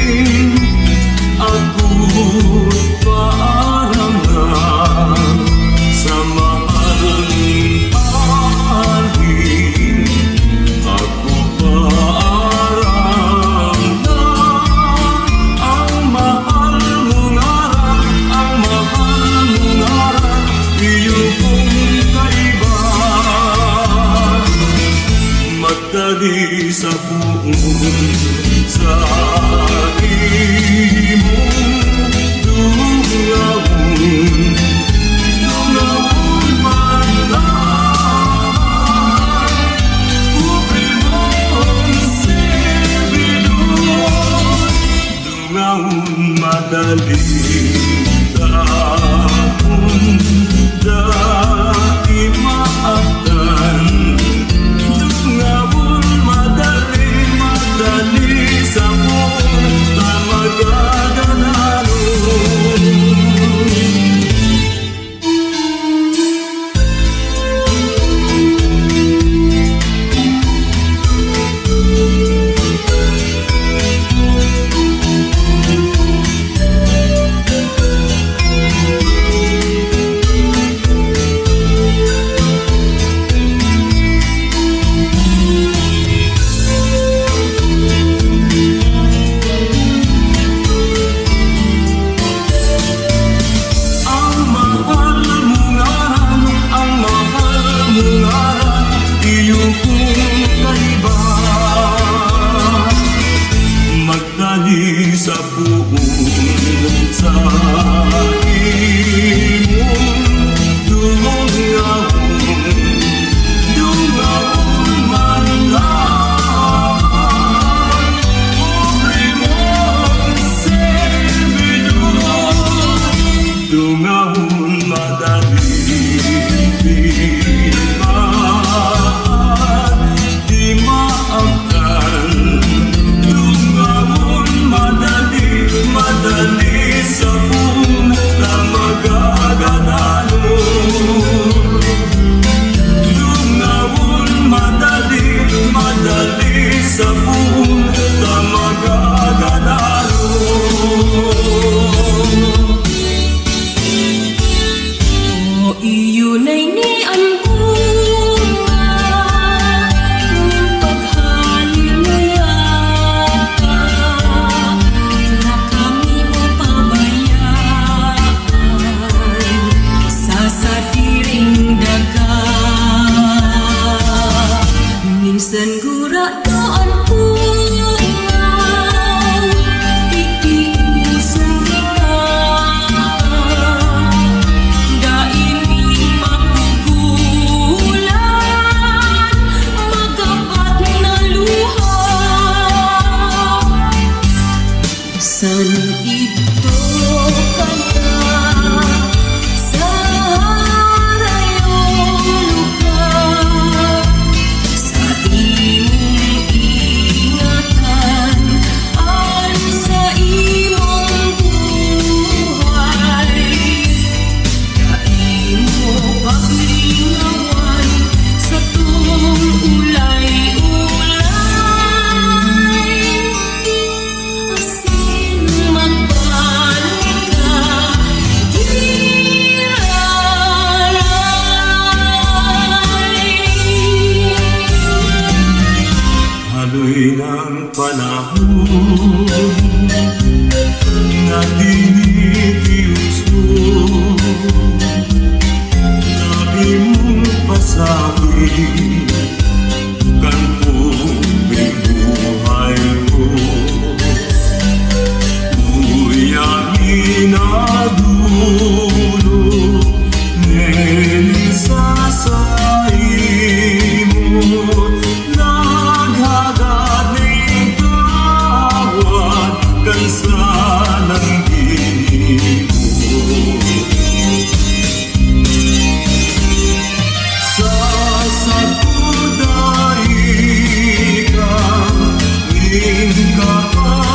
Ako'y paarangan Sa mahal mong pag-ibig Ako paarangan Ang mahal mong aral Ang mahal mong aral Iyo kong kaiba Magdali sa buong sa imong dungawon Dungawon man lang Ubri mong servidor Dungawon madali Tahon dati maatan Dungawon madali sa buong tamagagananon Sigurado ang punaw, itiusong kita. Daiming magugulan, magapat na luha. San ito ka na, sa harayong lugar, sa imong ingatan, an sa imong buhay. Kaimo paglingawan sa tuong ulay-ulay. Asin magbalik ka, giraray. Haloy ng panahon na tinitius mo, labi mong pasabi kan puming buhay ko. Uyamin na dulo nilisasay mo, naghagad ng tawad kan sanang gini mo. Sa sabuday ka, ning kapaniluan,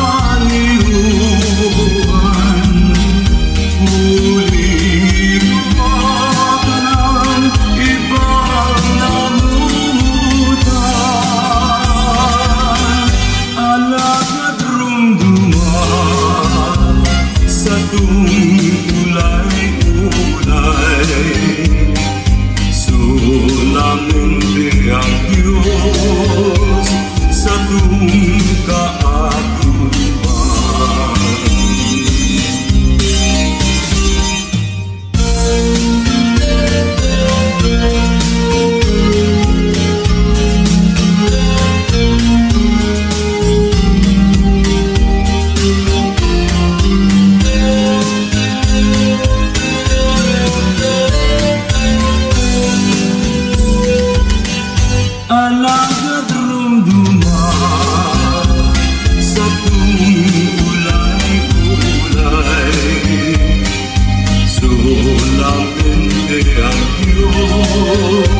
huli lumatan ng ibang namumutan. Alagad rumduman sa ulay-ulay, solamente ang Diyos sa tuwing kaatuban. Alagad rumduman sa tuwing ulay-ulay, solamente ang Diyos